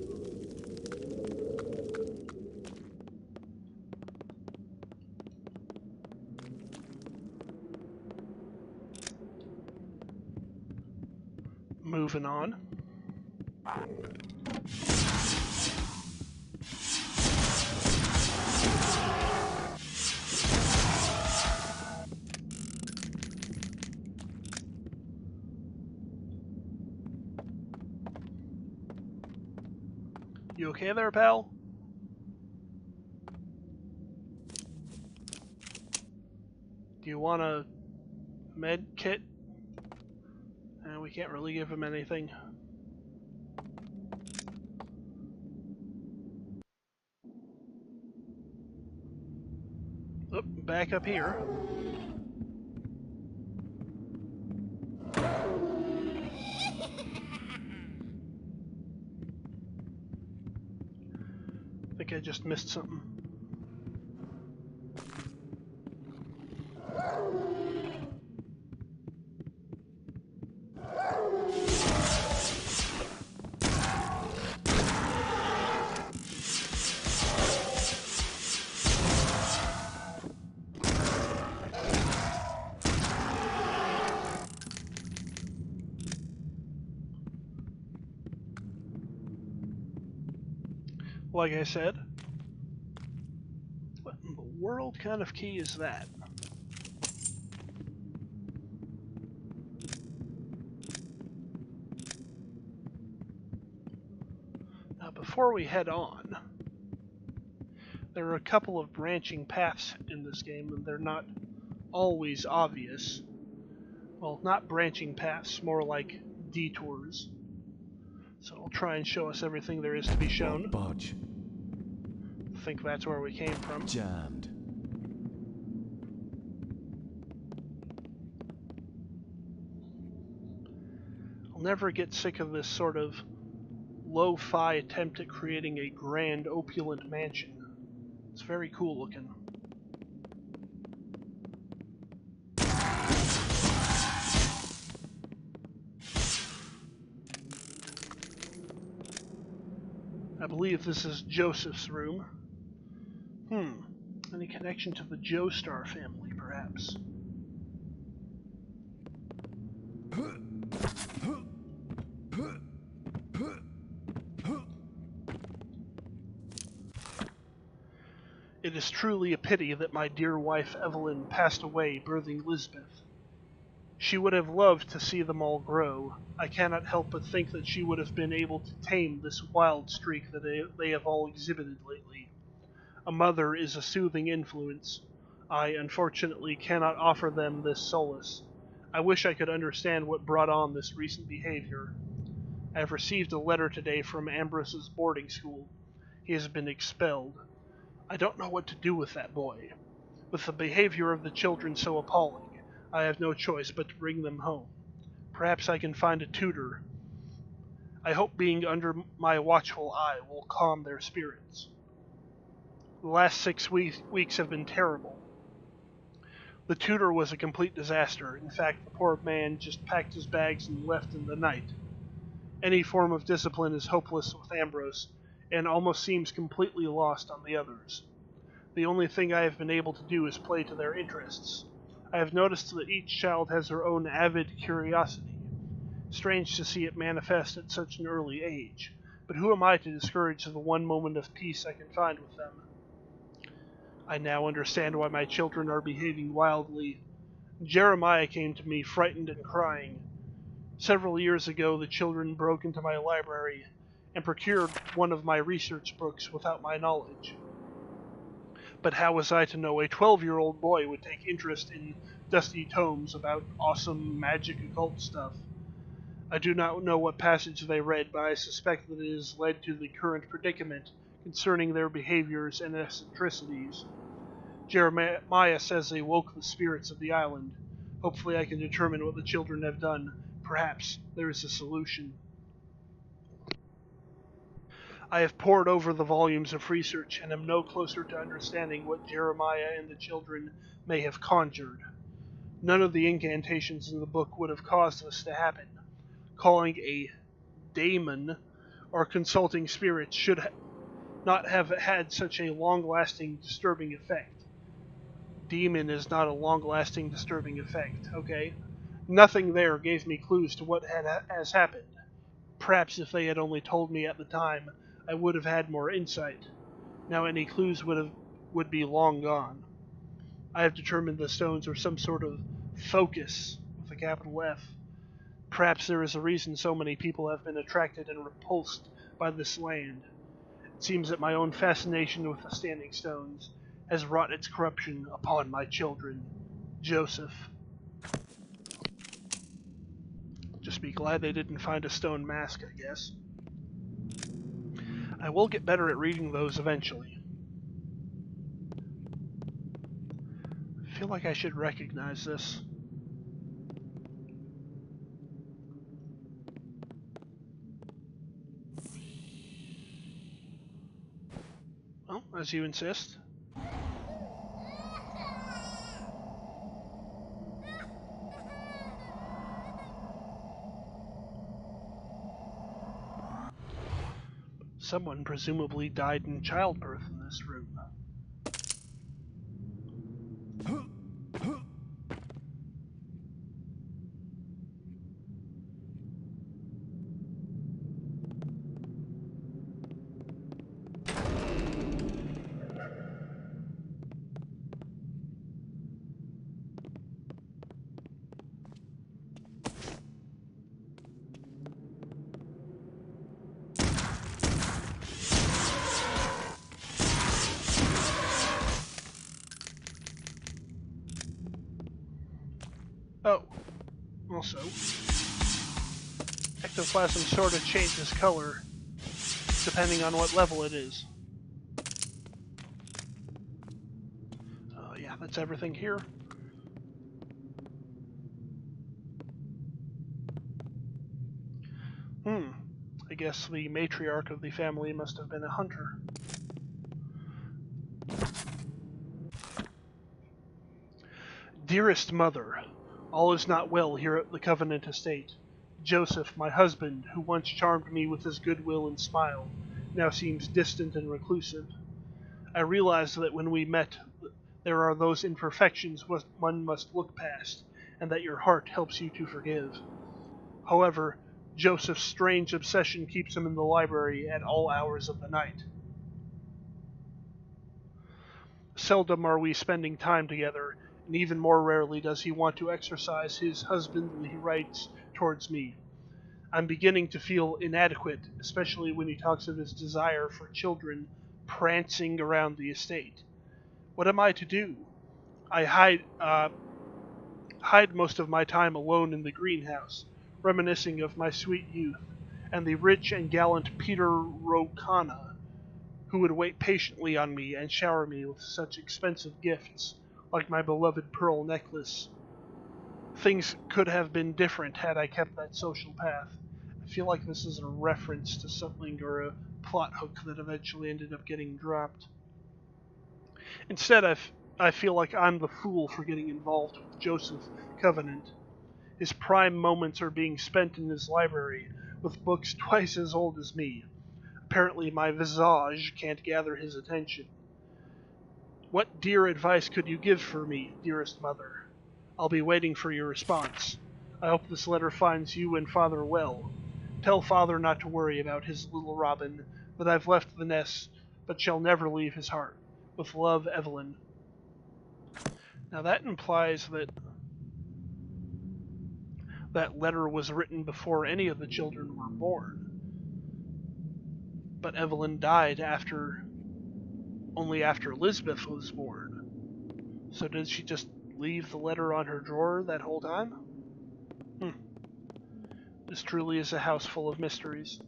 Moving on. You okay there, pal? Do you want a med kit? And we can't really give him anything. Oh, back up here. I think I just missed something. Like I said, what in the world kind of key is that? Now, before we head on, there are a couple of branching paths in this game, and they're not always obvious. Well, not branching paths, more like detours. So I'll try and show us everything there is to be shown. Won't budge. I think that's where we came from. Jammed. I'll never get sick of this sort of lo-fi attempt at creating a grand, opulent mansion. It's very cool looking. I believe this is Joseph's room. Any connection to the Joestar family, perhaps? It is truly a pity that my dear wife Evelyn passed away birthing Lisbeth. She would have loved to see them all grow. I cannot help but think that she would have been able to tame this wild streak that they have all exhibited lately. A mother is a soothing influence. I, unfortunately, cannot offer them this solace. I wish I could understand what brought on this recent behavior. I have received a letter today from Ambrose's boarding school. He has been expelled. I don't know what to do with that boy. With the behavior of the children so appalling, I have no choice but to bring them home. Perhaps I can find a tutor. I hope being under my watchful eye will calm their spirits. The last 6 weeks have been terrible. The tutor was a complete disaster. In fact, the poor man just packed his bags and left in the night. Any form of discipline is hopeless with Ambrose, and almost seems completely lost on the others. The only thing I have been able to do is play to their interests. I have noticed that each child has their own avid curiosity. Strange to see it manifest at such an early age, but who am I to discourage the one moment of peace I can find with them? I now understand why my children are behaving wildly. Jeremiah came to me frightened and crying. Several years ago, the children broke into my library and procured one of my research books without my knowledge. But how was I to know a 12-year-old boy would take interest in dusty tomes about awesome magic occult stuff? I do not know what passage they read, but I suspect that it has led to the current predicament concerning their behaviors and eccentricities. Jeremiah says they woke the spirits of the island. Hopefully I can determine what the children have done. Perhaps there is a solution. I have pored over the volumes of research and am no closer to understanding what Jeremiah and the children may have conjured. None of the incantations in the book would have caused this to happen. Calling a daemon or consulting spirits should not have had such a long-lasting, disturbing effect. Demon is not a long-lasting, disturbing effect, okay? Nothing there gave me clues to what has happened. Perhaps if they had only told me at the time, I would have had more insight. Now any clues would be long gone. I have determined the stones are some sort of focus, with a capital F. Perhaps there is a reason so many people have been attracted and repulsed by this land. It seems that my own fascination with the standing stones has wrought its corruption upon my children. Joseph. Just be glad they didn't find a stone mask, I guess. I will get better at reading those eventually. I feel like I should recognize this. Well, as you insist. Someone presumably died in childbirth in this room. Oh, also, ectoplasm sort of changes color depending on what level it is. Yeah, that's everything here. I guess the matriarch of the family must have been a hunter. Dearest mother, all is not well here at the Covenant Estate. Joseph, my husband, who once charmed me with his goodwill and smile, now seems distant and reclusive. I realize that when we met, there are those imperfections one must look past, and that your heart helps you to forgive. However, Joseph's strange obsession keeps him in the library at all hours of the night. Seldom are we spending time together, and even more rarely does he want to exercise his husbandly rights towards me. I'm beginning to feel inadequate, especially when he talks of his desire for children prancing around the estate. What am I to do? I hide most of my time alone in the greenhouse, reminiscing of my sweet youth, and the rich and gallant Peter Rocana, who would wait patiently on me and shower me with such expensive gifts, like my beloved pearl necklace. Things could have been different had I kept that social path. I feel like this is a reference to something or a plot hook that eventually ended up getting dropped. Instead, I feel like I'm the fool for getting involved with Joseph Covenant. His prime moments are being spent in his library, with books twice as old as me. Apparently my visage can't gather his attention. What dear advice could you give for me, dearest mother? I'll be waiting for your response. I hope this letter finds you and Father well. Tell Father not to worry about his little Robin, that I've left the nest, but shall never leave his heart. With love, Evelyn. Now that implies that that letter was written before any of the children were born. But Evelyn died only after Elizabeth was born. So did she just leave the letter on her drawer that whole time? This truly is a house full of mysteries.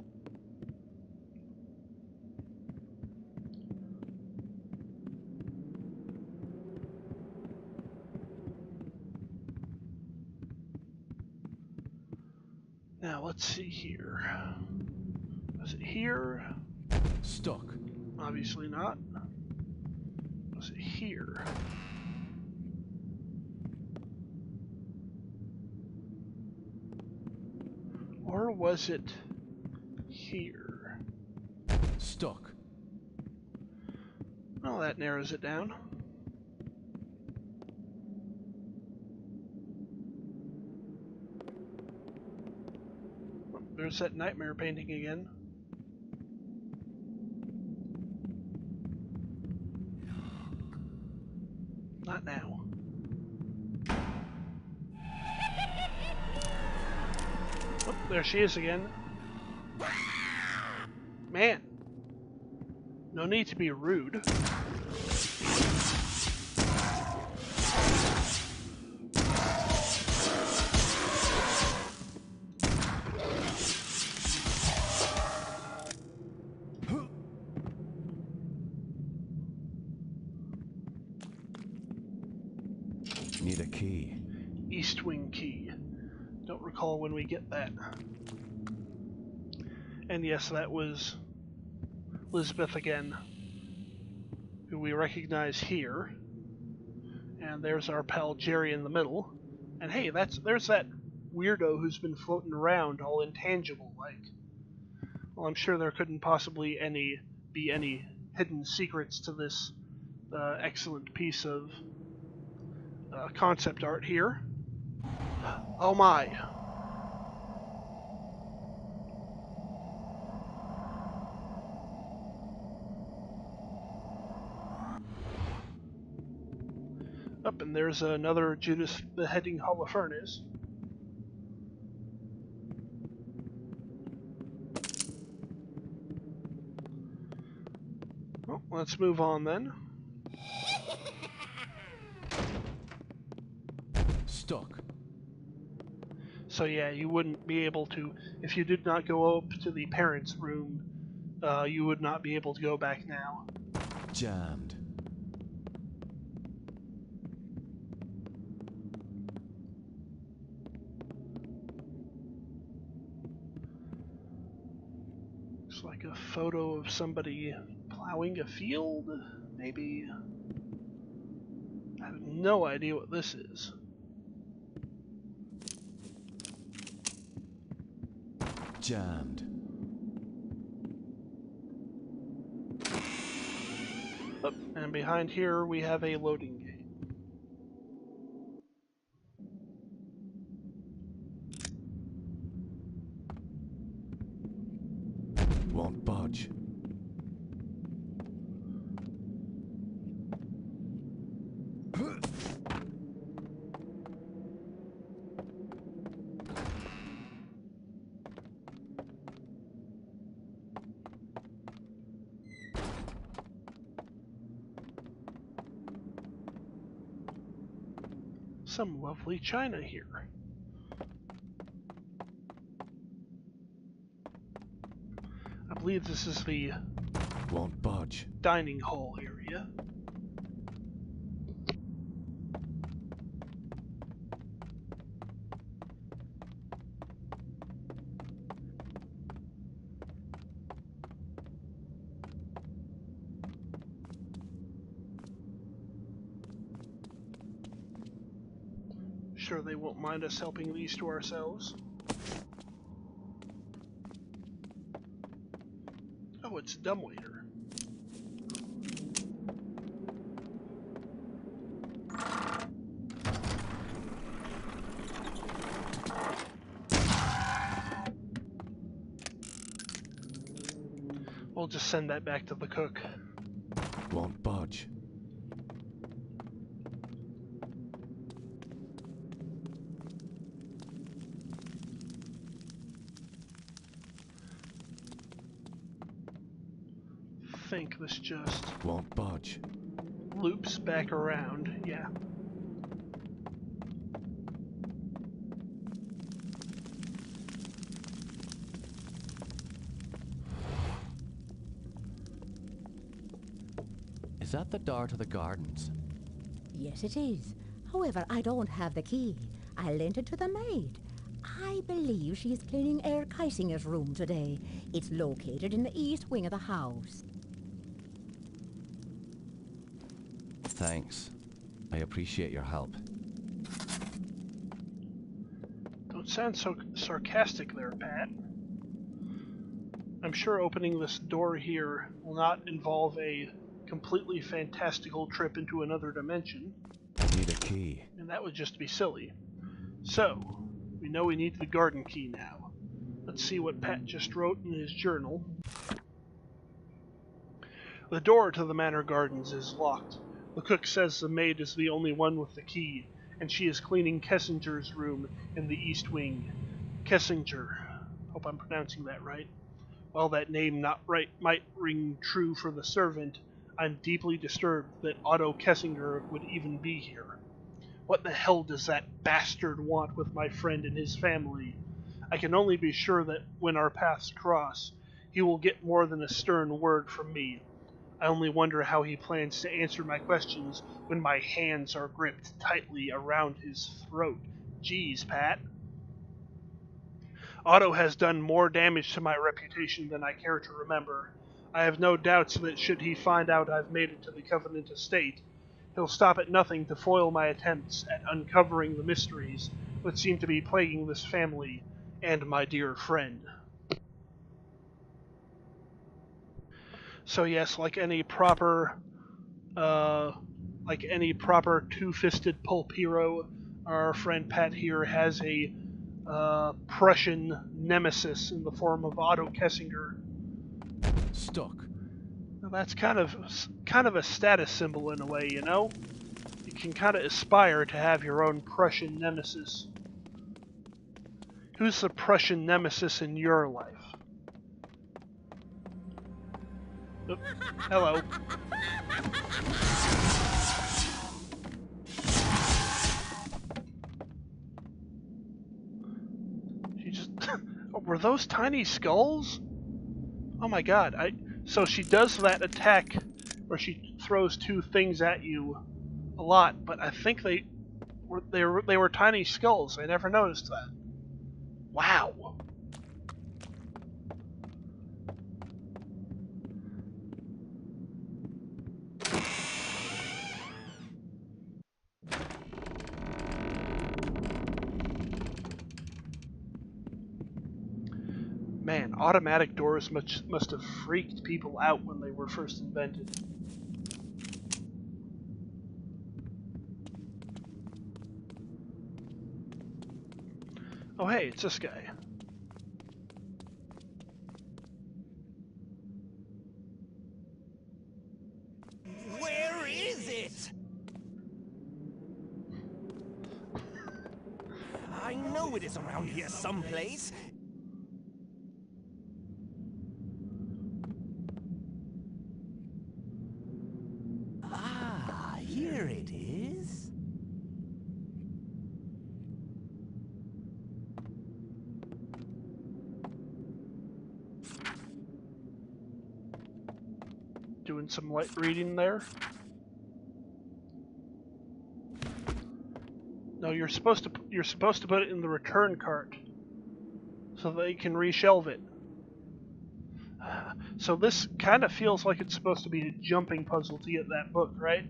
Now, let's see here. Was it here? Stuck. Obviously not. Was it here? Or was it here? Stuck. Well, that narrows it down. There's that nightmare painting again. Not now. Oh, there she is again. Man. No need to be rude. key. East Wing key. Don't recall when we get that. And yes, that was Lisbeth again, who we recognize here. And there's our pal Jerry in the middle. And hey, there's that weirdo who's been floating around all intangible like. Well, I'm sure there couldn't possibly be any hidden secrets to this excellent piece of concept art here. Oh my! Up, and there's another Judas beheading Holofernes. Well, let's move on then. Stuck. So yeah, you wouldn't be able to, if you did not go up to the parents' room, you would not be able to go back now. Jammed. Looks like a photo of somebody plowing a field, maybe? I have no idea what this is. Jammed. Oh, and behind here we have a loading gate. Won't budge. Some lovely china here. I believe this is the Won't budge. dining hall area. Sure they won't mind us helping these to ourselves. Oh, it's dumbwaiter. We'll just send that back to the cook. Won't budge. I think this just Won't budge. loops back around, yeah. Is that the door to the gardens? Yes, it is. However, I don't have the key. I lent it to the maid. I believe she is cleaning Herr Keisinger's room today. It's located in the east wing of the house. Thanks. I appreciate your help. Don't sound so sarcastic there, Pat. I'm sure opening this door here will not involve a completely fantastical trip into another dimension. Need a key. And that would just be silly. So, we know we need the garden key now. Let's see what Pat just wrote in his journal. The door to the manor gardens is locked. The cook says the maid is the only one with the key, and she is cleaning Kessinger's room in the east wing. Kessinger. Hope I'm pronouncing that right. While that name might ring true for the servant, I'm deeply disturbed that Otto Kessinger would even be here. What the hell does that bastard want with my friend and his family? I can only be sure that when our paths cross, he will get more than a stern word from me. I only wonder how he plans to answer my questions when my hands are gripped tightly around his throat. Geez, Pat. Otto has done more damage to my reputation than I care to remember. I have no doubts that should he find out I've made it to the Covenant estate, he'll stop at nothing to foil my attempts at uncovering the mysteries that seem to be plaguing this family and my dear friend. So yes, like any proper two-fisted pulp hero, our friend Pat here has a Prussian nemesis in the form of Otto Kessinger. Stuck. Now that's kind of a status symbol in a way, you know? You can kind of aspire to have your own Prussian nemesis. Who's the Prussian nemesis in your life? Oh, hello. She just... Oh, were those tiny skulls? Oh my god, So she does that attack where she throws two things at you a lot, but I think they were tiny skulls. I never noticed that. Wow. Man, automatic doors must have freaked people out when they were first invented. Oh hey, it's this guy. Where is it? I know it is around here someplace. Ah, here it is. Doing some light reading there. No, you're supposed to put it in the return cart so they can reshelve it. So this kind of feels like it's supposed to be a jumping puzzle to get that book, right?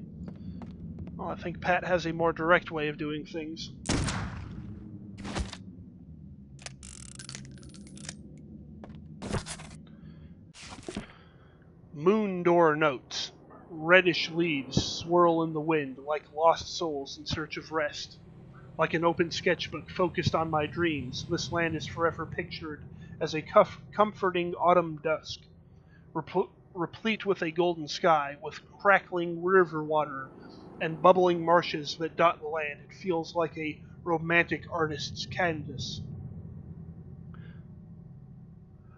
Well, I think Pat has a more direct way of doing things. Moon door notes. Reddish leaves swirl in the wind like lost souls in search of rest. Like an open sketchbook focused on my dreams, this land is forever pictured as a comforting autumn dusk, replete with a golden sky, with crackling river water and bubbling marshes that dot the land. It feels like a romantic artist's canvas.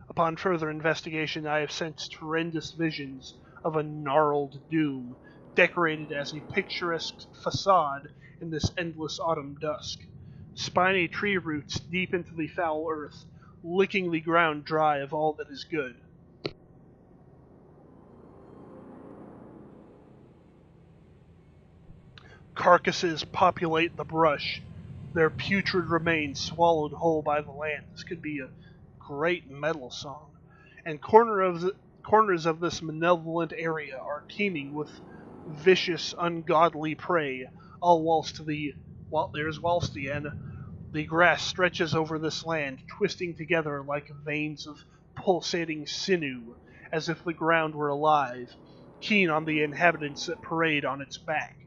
Upon further investigation, I have sensed horrendous visions of a gnarled doom, decorated as a picturesque facade in this endless autumn dusk. Spiny tree roots deep into the foul earth, licking the ground dry of all that is good. Carcasses populate the brush, their putrid remains swallowed whole by the land. This could be a great metal song. And corners of this malevolent area are teeming with vicious, ungodly prey, all whilst the grass stretches over this land, twisting together like veins of pulsating sinew, as if the ground were alive, keen on the inhabitants that parade on its back.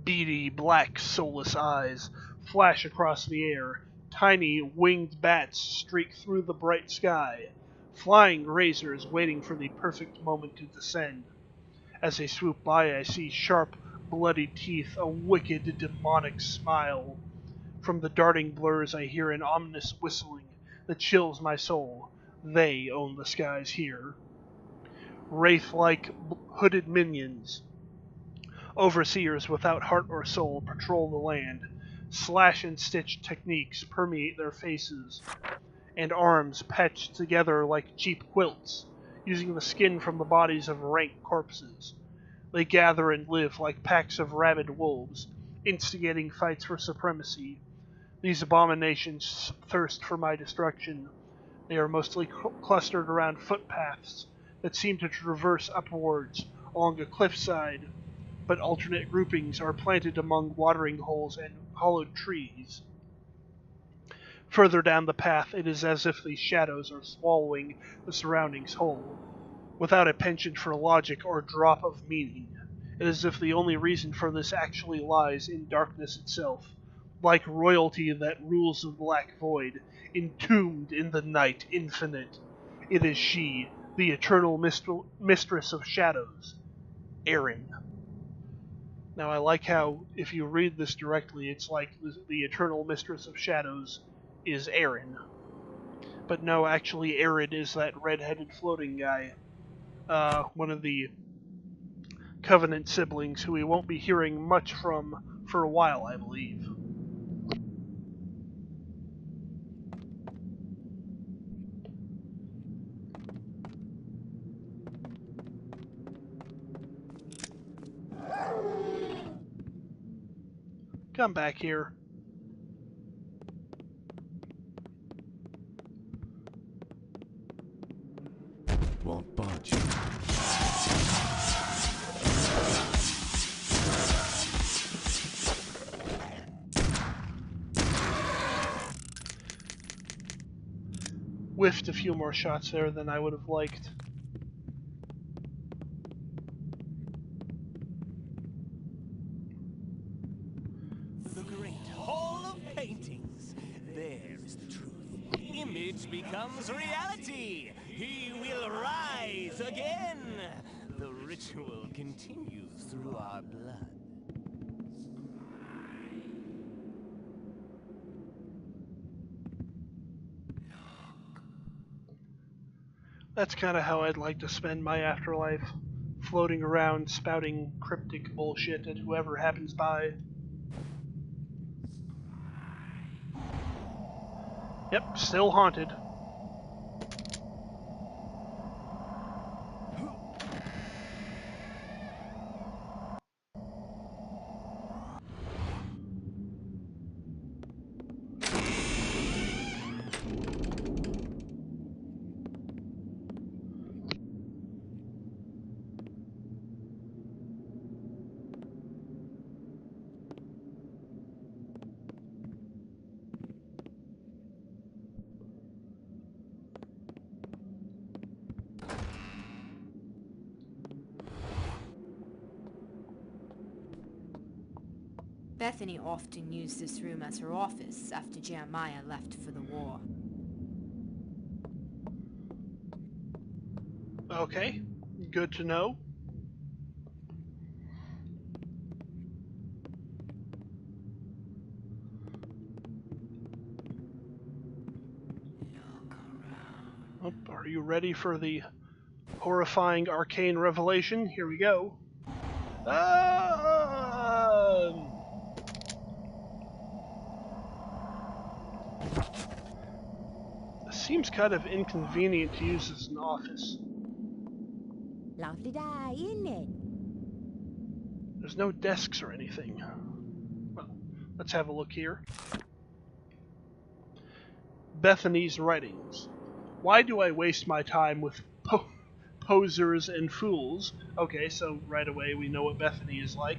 Beady, black, soulless eyes flash across the air. Tiny, winged bats streak through the bright sky, flying razors waiting for the perfect moment to descend. As they swoop by, I see sharp, bloody teeth, a wicked, demonic smile. From the darting blurs, I hear an ominous whistling that chills my soul. They own the skies here. Wraith-like hooded minions, overseers without heart or soul, patrol the land. Slash and stitch techniques permeate their faces, and arms patched together like cheap quilts using the skin from the bodies of rank corpses. They gather and live like packs of rabid wolves, instigating fights for supremacy. These abominations thirst for my destruction. They are mostly clustered around footpaths that seem to traverse upwards along a cliffside, but alternate groupings are planted among watering holes and hollowed trees. Further down the path, it is as if these shadows are swallowing the surroundings whole, without a penchant for logic or drop of meaning. It is as if the only reason for this actually lies in darkness itself, like royalty that rules the black void, entombed in the night infinite. It is she, the eternal mistress of shadows, Erin. Now I like how, if you read this directly, it's like the eternal mistress of shadows is Erin. But no, actually Erin is that red-headed floating guy. One of the Covenant siblings who we won't be hearing much from for a while, I believe. Come back here. Won't budge. Whiffed a few more shots there than I would have liked. The great hall of paintings. There is the truth. Image becomes reality. He will rise again. The ritual continues through our blood. That's kind of how I'd like to spend my afterlife. Floating around, spouting cryptic bullshit at whoever happens by. Yep, still haunted. Bethany often used this room as her office after Jeremiah left for the war. Okay, good to know. Oh, are you ready for the horrifying arcane revelation? Here we go. It seems kind of inconvenient to use as an office. Lovely day, isn't it? There's no desks or anything. Well, let's have a look here. Bethany's writings. Why do I waste my time with posers and fools? Okay, so right away we know what Bethany is like.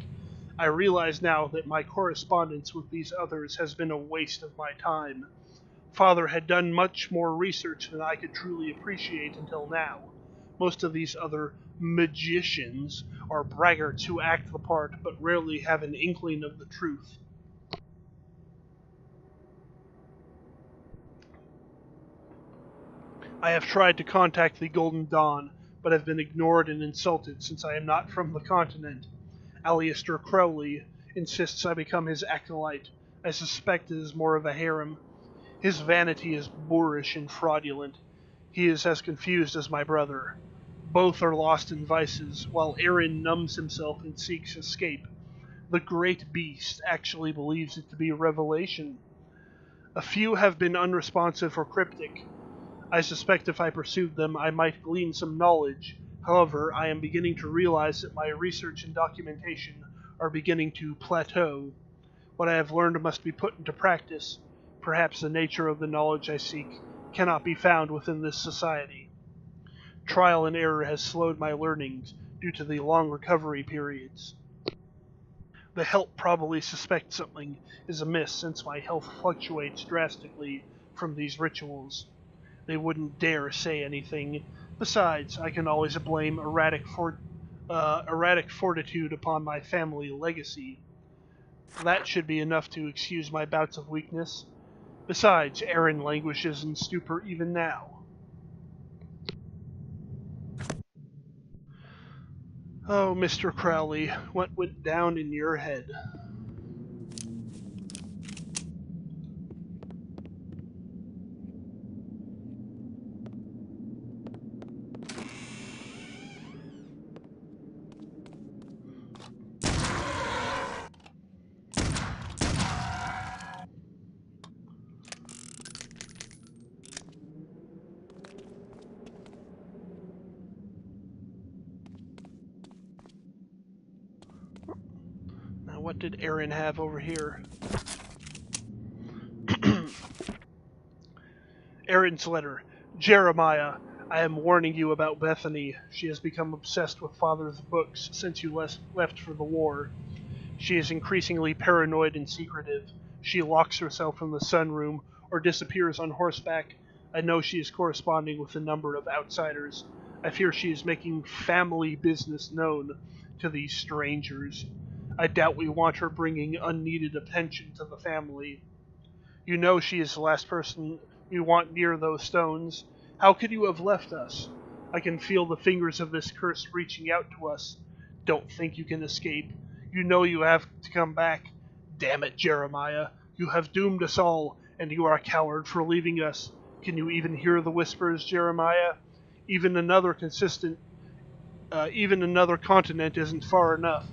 I realize now that my correspondence with these others has been a waste of my time. Father had done much more research than I could truly appreciate until now. Most of these other magicians are braggarts who act the part but rarely have an inkling of the truth. I have tried to contact the Golden Dawn, but have been ignored and insulted since I am not from the continent. Aleister Crowley insists I become his acolyte. I suspect it is more of a harem. His vanity is boorish and fraudulent. He is as confused as my brother. Both are lost in vices, while Aaron numbs himself and seeks escape. The great beast actually believes it to be a revelation. A few have been unresponsive or cryptic. I suspect if I pursued them, I might glean some knowledge. However, I am beginning to realize that my research and documentation are beginning to plateau. What I have learned must be put into practice. Perhaps the nature of the knowledge I seek cannot be found within this society. Trial and error has slowed my learnings due to the long recovery periods. The help probably suspect something is amiss since my health fluctuates drastically from these rituals. They wouldn't dare say anything. Besides, I can always blame erratic fortitude upon my family legacy. That should be enough to excuse my bouts of weakness. Besides, Aaron languishes in stupor even now. Oh, Mr. Crowley, what went down in your head? Now, what did Aaron have over here? Aaron's letter. Jeremiah, I am warning you about Bethany. She has become obsessed with Father's books since you left for the war. She is increasingly paranoid and secretive. She locks herself in the sunroom or disappears on horseback. I know she is corresponding with a number of outsiders. I fear she is making family business known to these strangers. I doubt we want her bringing unneeded attention to the family. You know she is the last person we want near those stones. How could you have left us? I can feel the fingers of this curse reaching out to us. Don't think you can escape. You know you have to come back. Damn it, Jeremiah. You have doomed us all, and you are a coward for leaving us. Can you even hear the whispers, Jeremiah? Even another continent isn't far enough.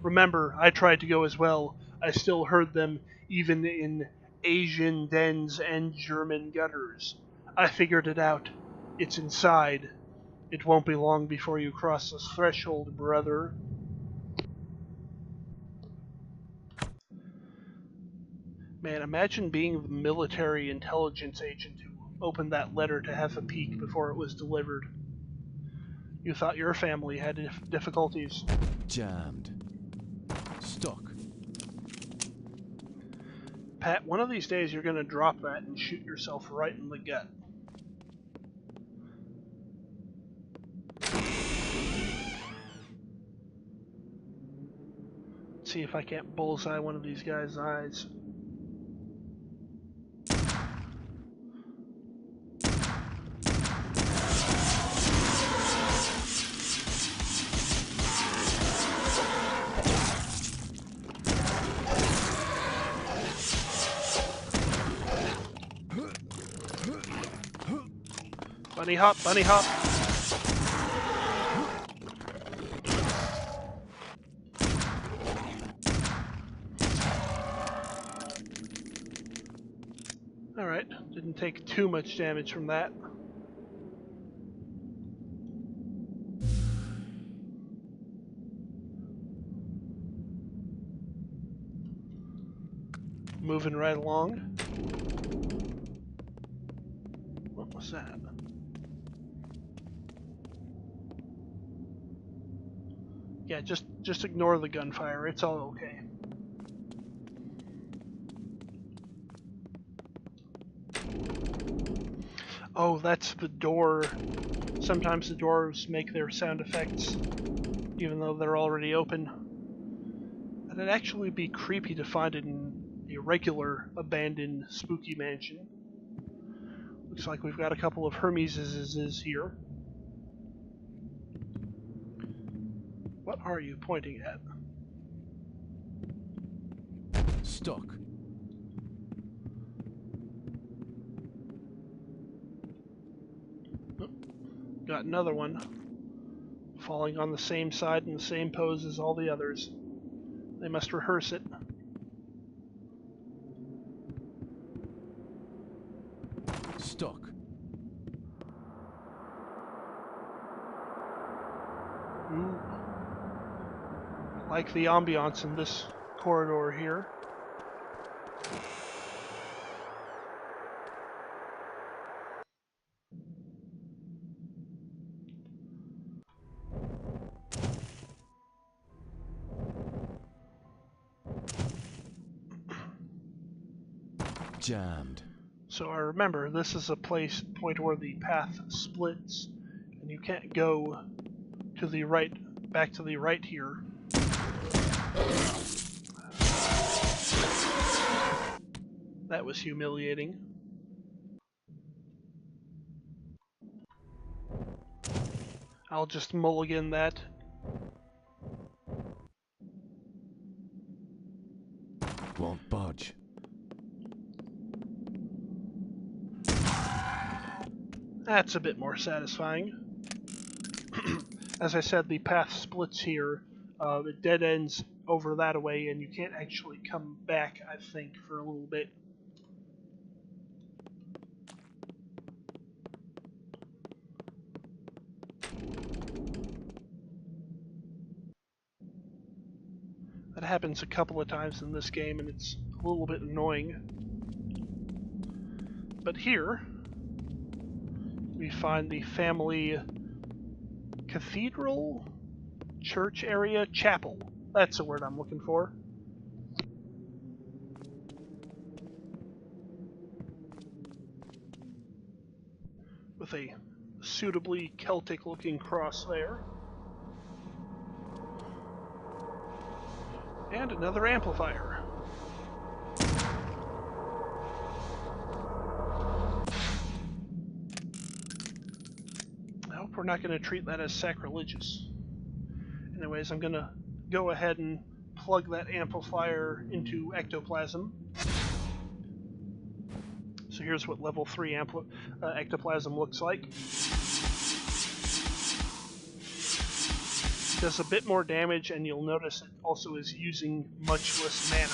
Remember, I tried to go as well. I still heard them, even in Asian dens and German gutters. I figured it out. It's inside. It won't be long before you cross this threshold, brother. Man, imagine being the military intelligence agent who opened that letter to have a peek before it was delivered. You thought your family had difficulties. Jammed. Stuck. Pat, one of these days you're going to drop that and shoot yourself right in the gut. Let's see if I can't bullseye one of these guys' eyes. Bunny hop, bunny hop. Alright, didn't take too much damage from that. Moving right along. What was that? Yeah, just ignore the gunfire. It's all okay. Oh, that's the door. Sometimes the doors make their sound effects, even though they're already open. And it'd actually be creepy to find it in a regular, abandoned, spooky mansion. Looks like we've got a couple of Hermeses here. What are you pointing at? Stuck. Oh, got another one. Falling on the same side in the same pose as all the others. They must rehearse it. Stuck. Ooh. Like the ambiance in this corridor here. Jammed. So I remember this is a point where the path splits, and you can't go to the right, back to the right here. That was humiliating. I'll just mulligan that. Won't budge. That's a bit more satisfying. As I said, the path splits here. It dead ends over that way, and you can't actually come back, I think, for a little bit. That happens a couple of times in this game, and it's a little bit annoying. But here, we find the family cathedral, church area, chapel. That's the word I'm looking for. With a suitably Celtic-looking cross there. And another amplifier. I hope we're not going to treat that as sacrilegious. Anyways, I'm going to go ahead and plug that amplifier into ectoplasm. So here's what level 3 ectoplasm looks like. Does a bit more damage, and you'll notice it also is using much less mana.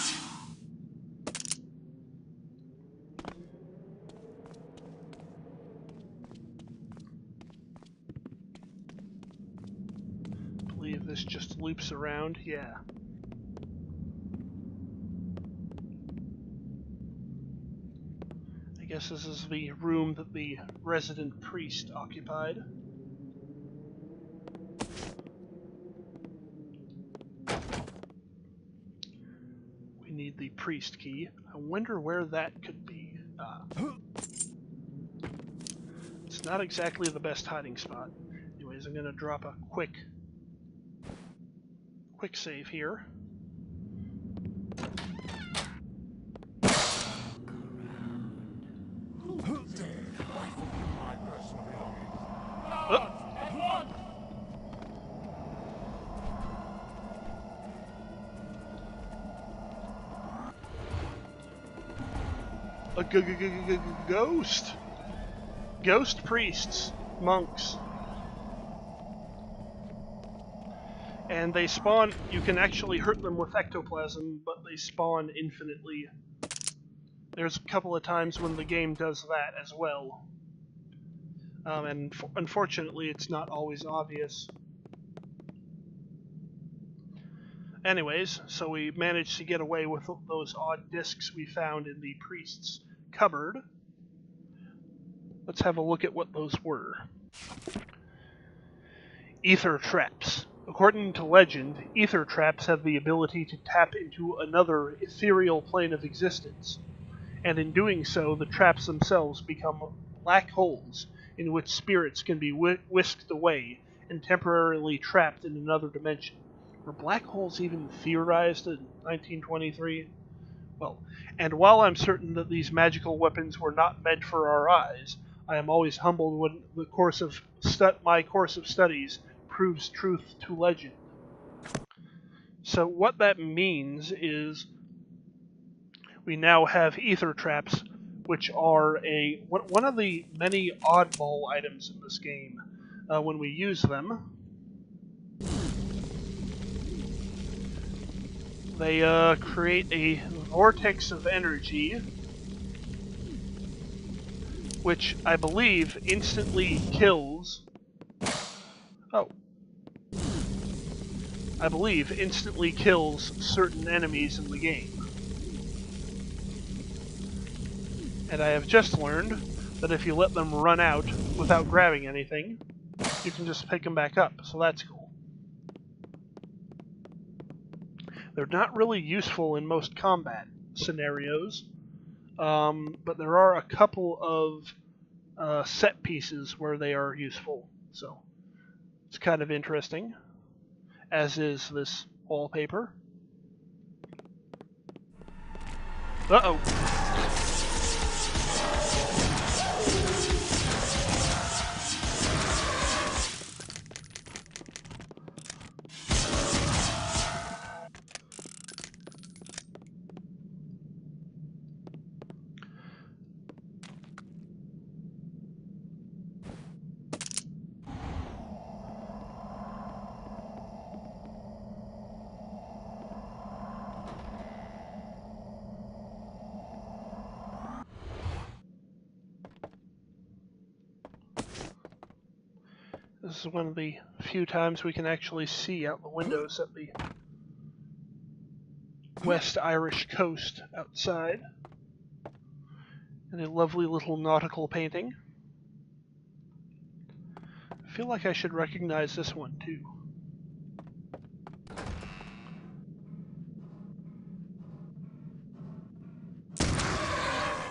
I believe this just loops around, yeah. I guess this is the room that the resident priest occupied. Need the priest key. I wonder where that could be. It's not exactly the best hiding spot. Anyways, I'm going to drop a quick save here. A ghost! Ghost priests, monks. And they spawn, you can actually hurt them with ectoplasm, but they spawn infinitely. There's a couple of times when the game does that as well. And unfortunately, it's not always obvious. Anyways, so we managed to get away with those odd discs we found in the priest's cupboard. Let's have a look at what those were. Ether traps. According to legend, ether traps have the ability to tap into another ethereal plane of existence, and in doing so, the traps themselves become black holes in which spirits can be whisked away and temporarily trapped in another dimension. Were black holes even theorized in 1923? Well, and while I'm certain that these magical weapons were not meant for our eyes, I am always humbled when the course of my course of studies proves truth to legend. So what that means is we now have ether traps, which are one of the many oddball items in this game. When we use them, they create a vortex of energy, which I believe instantly kills. Oh. I believe, instantly kills certain enemies in the game. And I have just learned that if you let them run out without grabbing anything, you can just pick them back up, so that's cool. They're not really useful in most combat scenarios, but there are a couple of set pieces where they are useful, so it's kind of interesting, as is this wallpaper. Uh-oh. This is one of the few times we can actually see out the windows at the West Irish coast outside. And a lovely little nautical painting. I feel like I should recognize this one too.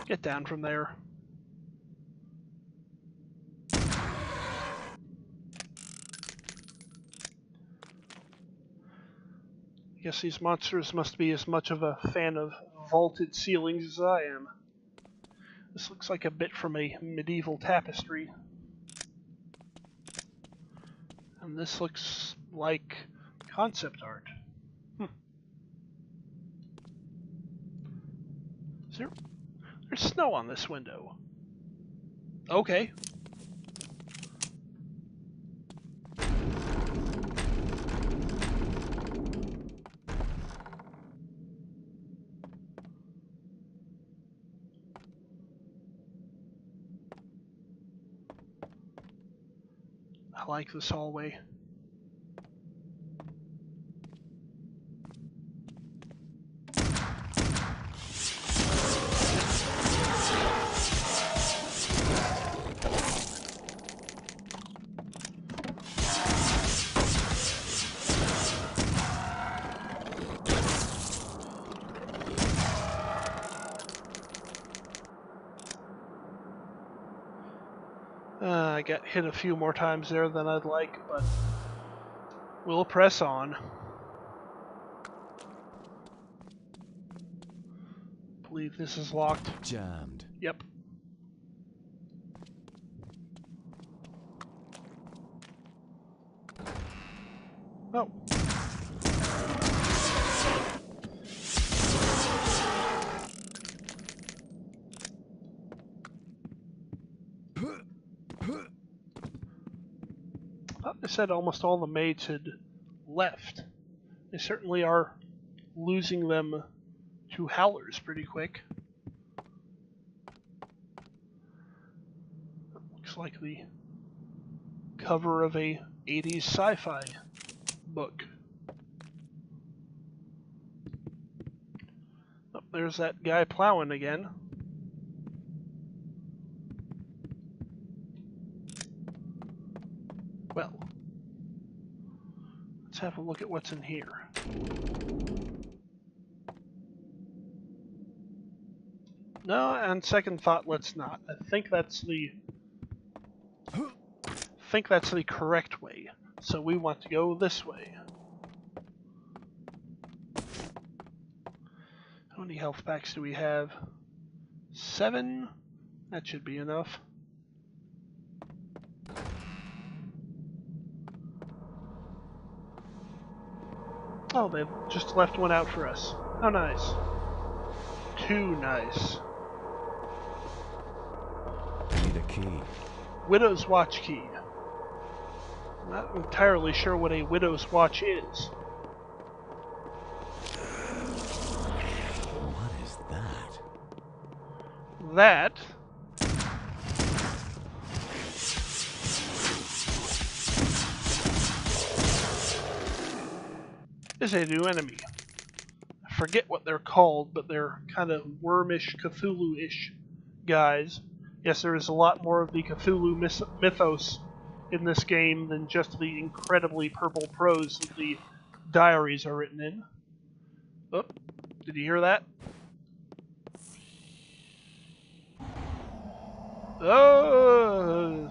Get down from there. I guess these monsters must be as much of a fan of vaulted ceilings as I am. This looks like a bit from a medieval tapestry. And this looks like concept art. There's snow on this window. Okay. I like this hallway. I got hit a few more times there than I'd like, but we'll press on. I believe this is locked. Jammed. Yep. Oh. I said almost all the maids had left. They certainly are losing them to howlers pretty quick. Looks like the cover of a 80s sci-fi book. Oh, there's that guy plowing again. Well, let's have a look at what's in here. No, on second thought, let's not. I think that's the correct way. So we want to go this way. How many health packs do we have? 7? That should be enough. Oh, they've just left one out for us. How nice. Too nice. I need a key. Widow's Watch key. I'm not entirely sure what a Widow's Watch is. What is that? That is a new enemy. I forget what they're called, but they're kind of wormish, Cthulhu-ish guys. Yes, there is a lot more of the Cthulhu mythos in this game than just the incredibly purple prose that the diaries are written in. Oh, did you hear that? Oh,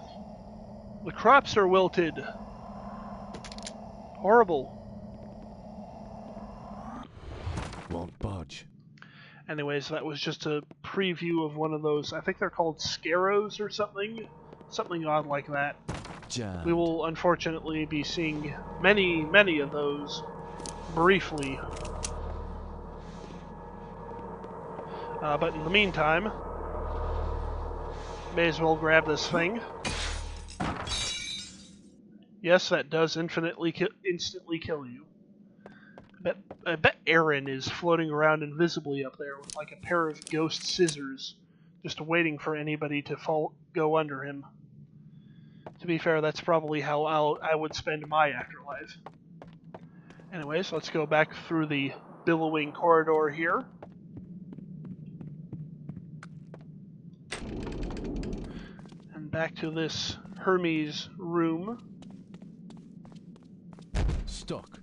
the crops are wilted. Horrible. Won't budge. Anyways, that was just a preview of one of those. I think they're called scarrows or something. Something odd like that. Jammed. We will unfortunately be seeing many, many of those briefly. But in the meantime, may as well grab this thing. Yes, that does instantly kill you. I bet Aaron is floating around invisibly up there with like a pair of ghost scissors, just waiting for anybody to go under him. To be fair, that's probably how I would spend my afterlife. Anyways, let's go back through the billowing corridor here. And back to this Hermes room. Stuck.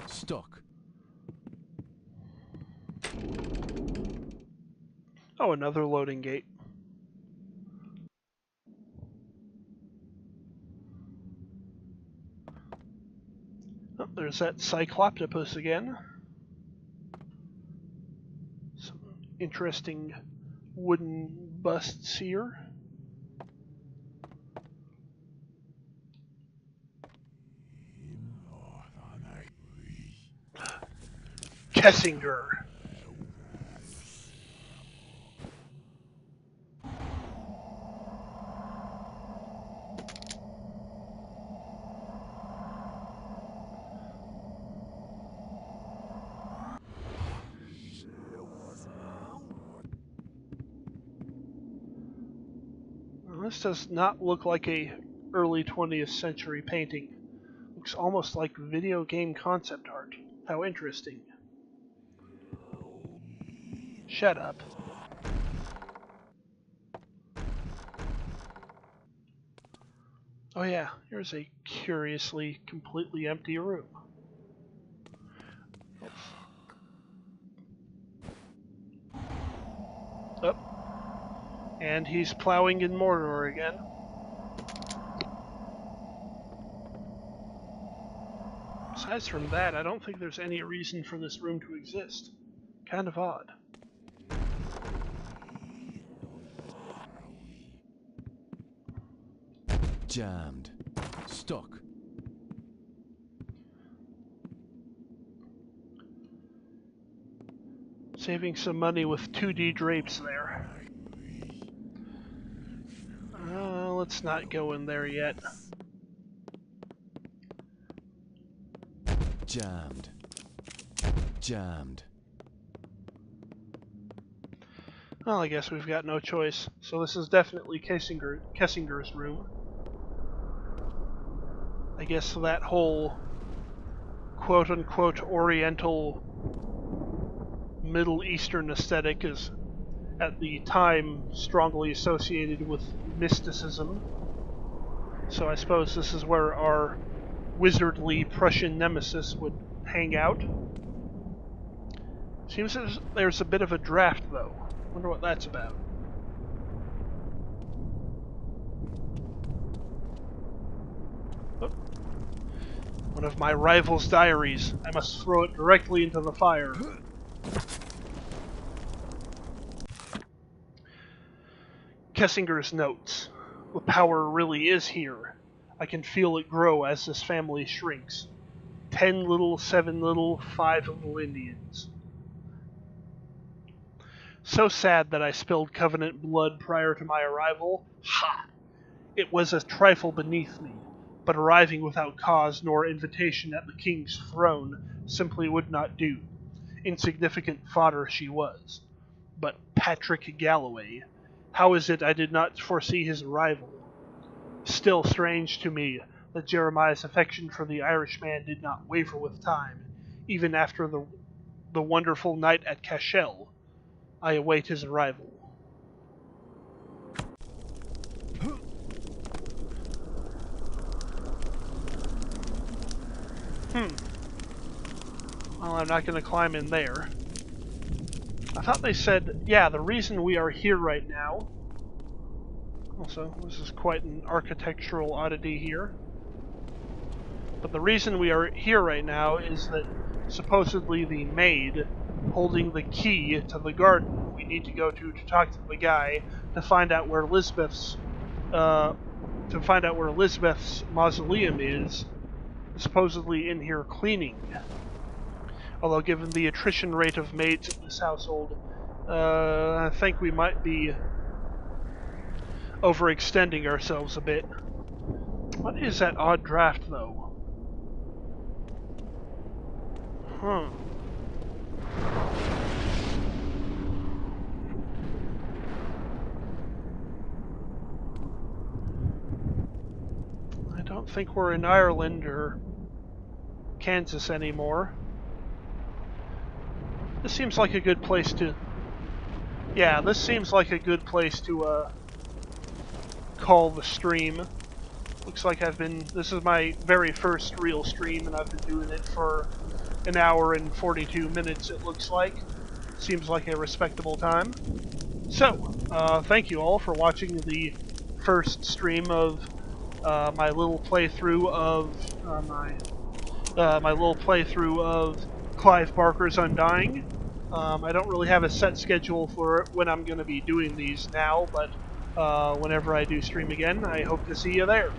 Stuck. Oh, another loading gate. Oh, there's that Cycloptopus again. Some interesting wooden busts here. Kessinger. Well, this does not look like a early 20th century painting. Looks almost like video game concept art. How interesting. Shut up. Oh yeah, here's a curiously completely empty room. Oh. And he's plowing in Mordor again. Aside from that, I don't think there's any reason for this room to exist. Kind of odd. Jammed. Stuck. Saving some money with 2D drapes there. Let's not go in there yet. Jammed. Jammed. Well, I guess we've got no choice. So this is definitely Kessinger's room. I guess that whole quote-unquote Oriental Middle Eastern aesthetic is, at the time, strongly associated with mysticism. So I suppose this is where our wizardly Prussian nemesis would hang out. Seems there's a bit of a draft, though. Wonder what that's about. Oh. One of my rival's diaries. I must throw it directly into the fire. Kessinger's notes. The power really is here. I can feel it grow as this family shrinks. 10 little, 7 little, 5 little Indians. So sad that I spilled Covenant blood prior to my arrival. Ha! It was a trifle beneath me. but arriving without cause nor invitation at the king's throne simply would not do. Insignificant fodder she was. But Patrick Galloway, how is it I did not foresee his arrival? Still strange to me that Jeremiah's affection for the Irishman did not waver with time, even after the wonderful night at Cashel. I await his arrival. Well, I'm not going to climb in there. I thought they said, yeah, the reason we are here right now... Also, this is quite an architectural oddity here. But the reason we are here right now is that supposedly the maid holding the key to the garden we need to go to talk to the guy to find out where Lisbeth's mausoleum is supposedly in here cleaning. Although given the attrition rate of maids in this household, I think we might be overextending ourselves a bit. What is that odd draft, though? I don't think we're in Ireland or Kansas anymore. This seems like a good place to... Yeah, this seems like a good place to call the stream. Looks like this is my very first real stream, and I've been doing it for an hour and 42 minutes, it looks like. Seems like a respectable time. So, thank you all for watching the first stream of my little playthrough of Clive Barker's Undying. I don't really have a set schedule for when I'm going to be doing these now, but whenever I do stream again, I hope to see you there.